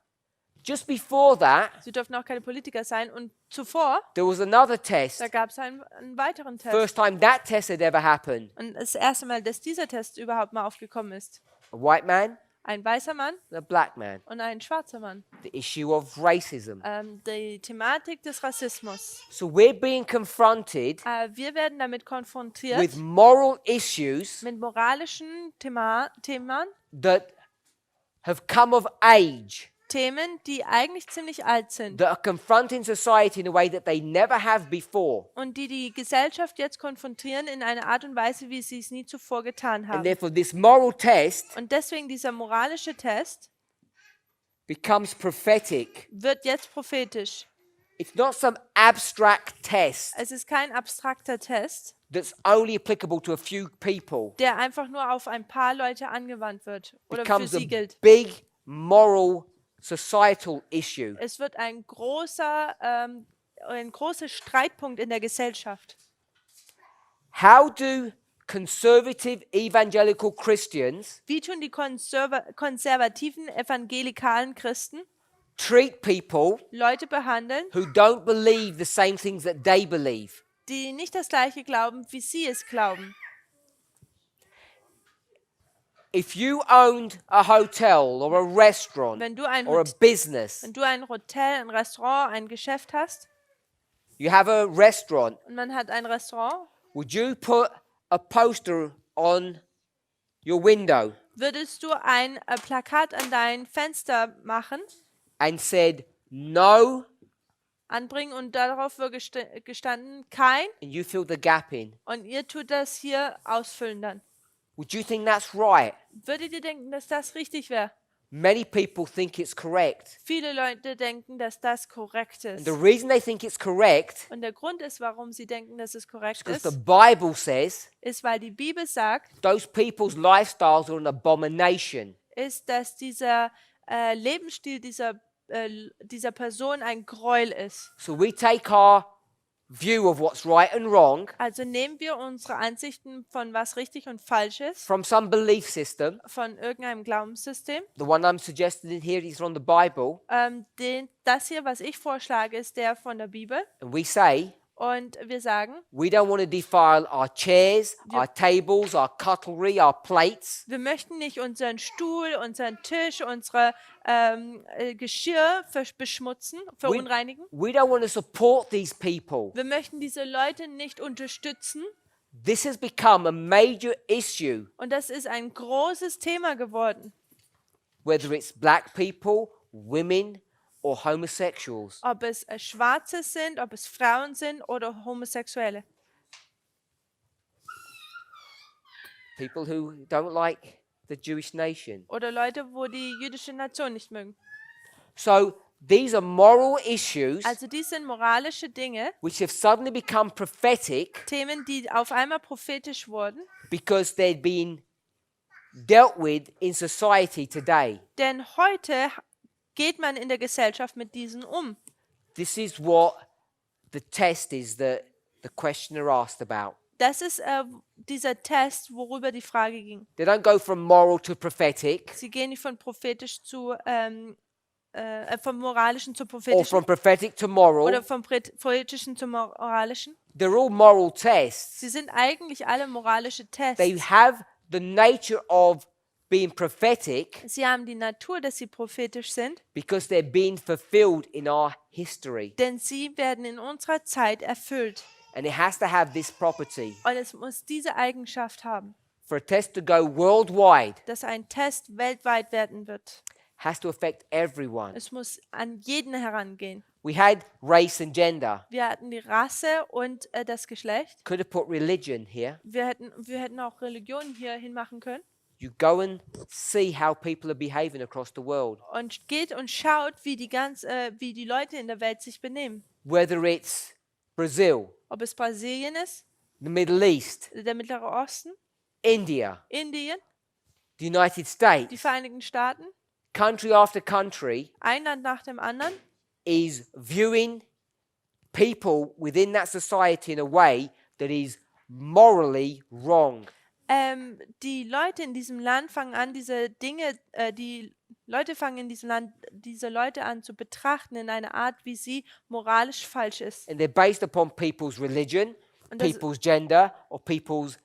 Just before that, sie durften auch keine Politiker sein. Und zuvor, there was another test. da gab es einen weiteren Test. First time that test had ever happened. Und das erste Mal, dass dieser Test überhaupt mal aufgekommen ist. A white man Ein weißer Mann and a black man. und ein schwarzer Mann. The issue of racism. Die Thematik des Rassismus. So we're being confronted Wir werden damit konfrontiert with moral issues mit moralischen Themen, that have come of age, Themen, die eigentlich ziemlich alt sind that are confronting society in a way that they never have before. und die die Gesellschaft jetzt konfrontieren in einer Art und Weise, wie sie es nie zuvor getan And haben. therefore this moral test Und deswegen dieser moralische Test becomes prophetic. wird jetzt prophetisch. It's not some abstract test Es ist kein abstrakter Test, that's only applicable to a few people. der einfach nur auf ein paar Leute angewandt wird oder für Becomes sie a gilt. big moral societal issue. Es wird ein großer Streitpunkt in der Gesellschaft. How do conservative evangelical Christians Wie tun die konservativen evangelikalen Christen treat people Leute behandeln, who don't believe the same things that they believe? die nicht das gleiche glauben, wie sie es glauben? If you owned a hotel or a restaurant Wenn du ein or a Hotel, business, wenn du ein Hotel, ein Restaurant, ein Geschäft hast you have a restaurant, und man hat ein Restaurant, would you put a poster on your window würdest du ein Plakat an dein Fenster machen, and said no, anbringen und darauf wird gestanden, kein, and you fill the gap in? und ihr tut das hier ausfüllen dann? Would you think that's right? Würdet ihr denken, dass das richtig wäre? Many people think it's correct. Viele Leute denken, dass das korrekt And ist. the reason they think it's correct Und der Grund ist, warum sie denken, dass es korrekt is the ist, Bible says ist, weil die Bibel sagt, those people's lifestyles are an abomination. ist, dass dieser Lebensstil dieser Person ein Gräuel ist. So we take our view of what's right and wrong Also nehmen wir unsere Ansichten von was richtig und falsch ist, from some belief system. von irgendeinem Glaubenssystem. The one I'm suggesting here is from the Bible. Das hier, was ich vorschlage, ist der von der Bibel. And we say Und wir sagen, we don't want to defile our chairs, our tables, our cutlery, our plates. wir möchten nicht unseren Stuhl, unseren Tisch, unsere Geschirr beschmutzen, verunreinigen. We don't want to support these people. Wir möchten diese Leute nicht unterstützen. This has become a major issue, Und das ist ein großes Thema geworden. whether it's black people, women, or homosexuals. Ob es Schwarze sind, ob es Frauen sind oder Homosexuelle. People who don't like the Jewish nation. Oder Leute, wo die jüdische Nation nicht mögen. So these are moral issues Also dies sind moralische Dinge, which have suddenly become prophetic Themen, die auf einmal prophetisch wurden. because they'd been dealt with in society today. Denn heute geht man in der Gesellschaft mit diesen um. This is what the test is that the questioner asked about. Das ist dieser Test, worüber die Frage ging. They don't go from moral to prophetic. Sie gehen nicht von prophetisch zu vom Moralischen zum or Prophetischen from prophetic to moral. oder vom Poetischen zum Moralischen. They're all moral tests. Sie sind eigentlich alle moralische They Tests. have the nature of being prophetic Sie haben die Natur, dass sie prophetisch sind, because they're being fulfilled in our history. denn sie werden in unserer Zeit erfüllt. And it has to have this property. Und es muss diese Eigenschaft haben, For a test to go worldwide, dass ein Test weltweit werden wird. has to affect everyone. Es muss an jeden herangehen. We had race and gender. Wir hatten die Rasse und das Geschlecht. Could have put religion here. Wir hätten auch Religion hier hinmachen können. You go and see how people are behaving across the world. Und geht und schaut, wie die Leute in der Welt sich benehmen. Whether it's Brazil, Ob es Brasilien ist, the Middle East, der Mittlere Osten, India, Indien, the United die States, Vereinigten Staaten, country after country ein Land nach dem anderen, is viewing people within that society in a way that is morally wrong. die Leute in diesem Land fangen an, die Leute fangen in diesem Land diese Leute an zu betrachten in einer Art, wie sie moralisch falsch ist. And they're based upon people's religion, Und das- people's gender, or people's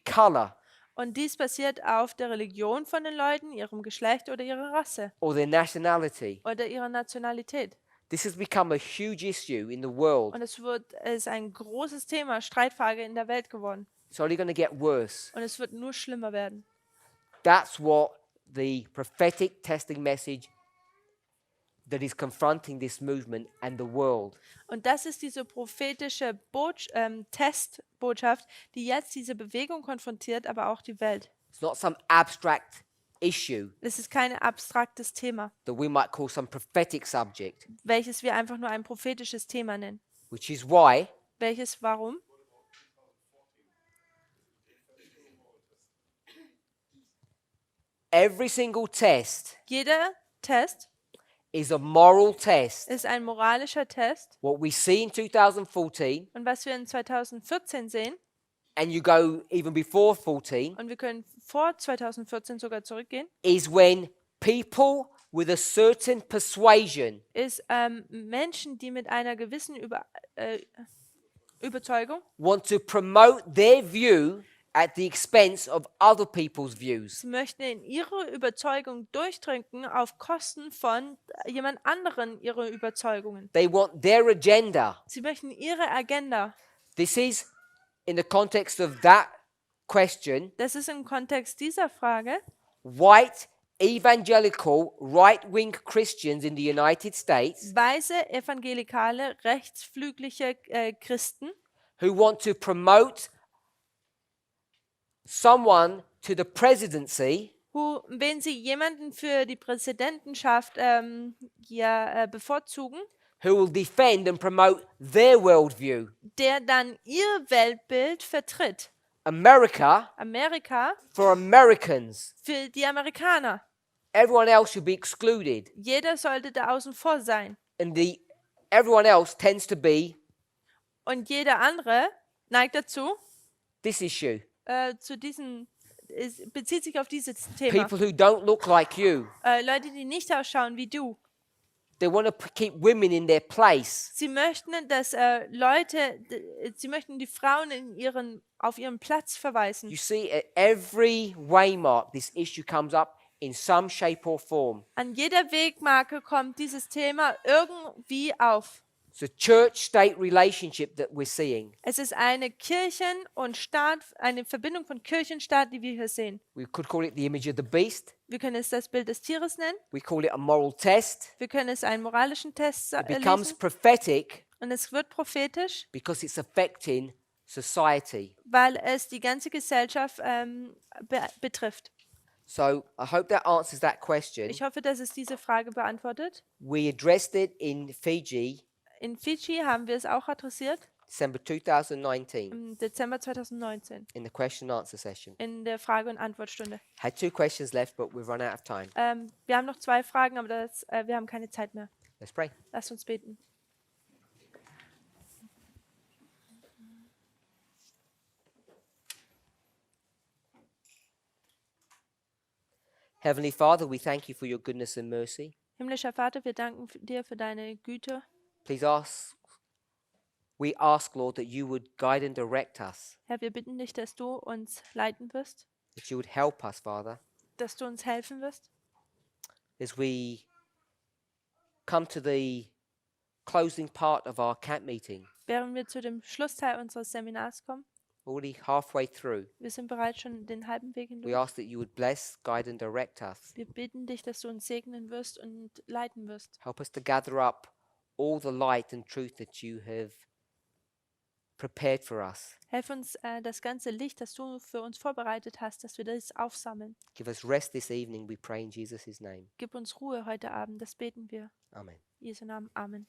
color, Und dies basiert auf der Religion von den Leuten, ihrem Geschlecht oder ihrer Rasse or their nationality. oder ihrer Nationalität. This has become a huge issue in the world. Und es ist ein großes Thema, Streitfrage in der Welt geworden. It's only going to get worse. Und es wird nur schlimmer werden. That's what the prophetic testing message that is confronting this movement and the world. Und das ist diese prophetische Testbotschaft, die jetzt diese Bewegung konfrontiert, aber auch die Welt. It's not some abstract issue Es ist kein abstraktes Thema, that we might call some prophetic subject, welches wir einfach nur ein prophetisches Thema nennen. which is why Warum? every single test Jeder Test is a moral test. ist ein moralischer Test. What we see in 2014, Und was wir in 2014 sehen, and you go even before 14, und wir können vor 2014 sogar zurückgehen, is when people with a certain persuasion ist Menschen, die mit einer gewissen Überzeugung, want to promote their view at the expense of other people's views. sie möchten in ihre Überzeugung durchdrücken auf Kosten von jemand anderen ihre Überzeugungen. They want their agenda. Sie möchten ihre Agenda. This is in the context of that question, Das ist im Kontext dieser Frage. white evangelical right-wing Christians in the United States Weiße, evangelikale, rechtsflügliche Christen, who want to promote someone to the presidency wenn sie jemanden für die Präsidentenschaft bevorzugen, who will defend and promote their worldview. der dann ihr Weltbild vertritt. America Amerika for Americans. für die Amerikaner. Everyone else should be excluded. Jeder sollte da außen vor sein. And everyone else tends to be Und jeder andere neigt dazu, this issue. bezieht sich auf dieses Thema. People who don't look like you. Leute, die nicht ausschauen wie du. They want to keep women in their place. Sie möchten, dass sie möchten die Frauen auf ihren Platz verweisen. You see, at every waymark, this issue comes up in some shape or form. An jeder Wegmarke kommt dieses Thema irgendwie auf. It's a church-state relationship that we're seeing. Es ist eine eine Verbindung von Kirche und Staat, die wir hier sehen. We could call it the image of the beast. Wir können es das Bild des Tieres nennen. We call it a moral test. Wir können es einen moralischen Test It becomes lesen. prophetic Und es wird prophetisch, because it's affecting society. weil es die ganze Gesellschaft betrifft. So I hope that answers that question. Ich hoffe, dass es diese Frage beantwortet. We addressed it in Fiji, In Fidschi haben wir es auch adressiert, December 2019, im Dezember 2019, in the question and answer session. in der Frage- und Antwortstunde. Had 2 questions left, but we've run out of time. Wir haben noch 2 Fragen, aber wir haben keine Zeit mehr. Let's pray. Lasst uns beten. Heavenly Father, we thank you for your goodness and mercy. Himmlischer Vater, wir danken dir für deine Güte. We ask, Lord, that you would guide and direct us, Herr, wir bitten dich, dass du uns leiten wirst, that you would help us, Father, dass du uns helfen wirst, as we come to the closing part of our camp meeting, während wir zu dem Schlussteil unseres Seminars kommen. already halfway through. Wir sind bereits schon den halben Weg We hindurch. ask that you would bless, guide, and direct us. Wir bitten dich, dass du uns segnen wirst und leiten wirst. Help us to gather up all the light and truth that you have prepared for us. Helf uns, das ganze Licht, das du für uns vorbereitet hast, dass wir das aufsammeln. Give us rest this evening, we pray in Jesus' name. Gib uns Ruhe heute Abend, das beten wir. Amen. In Jesu Namen, Amen.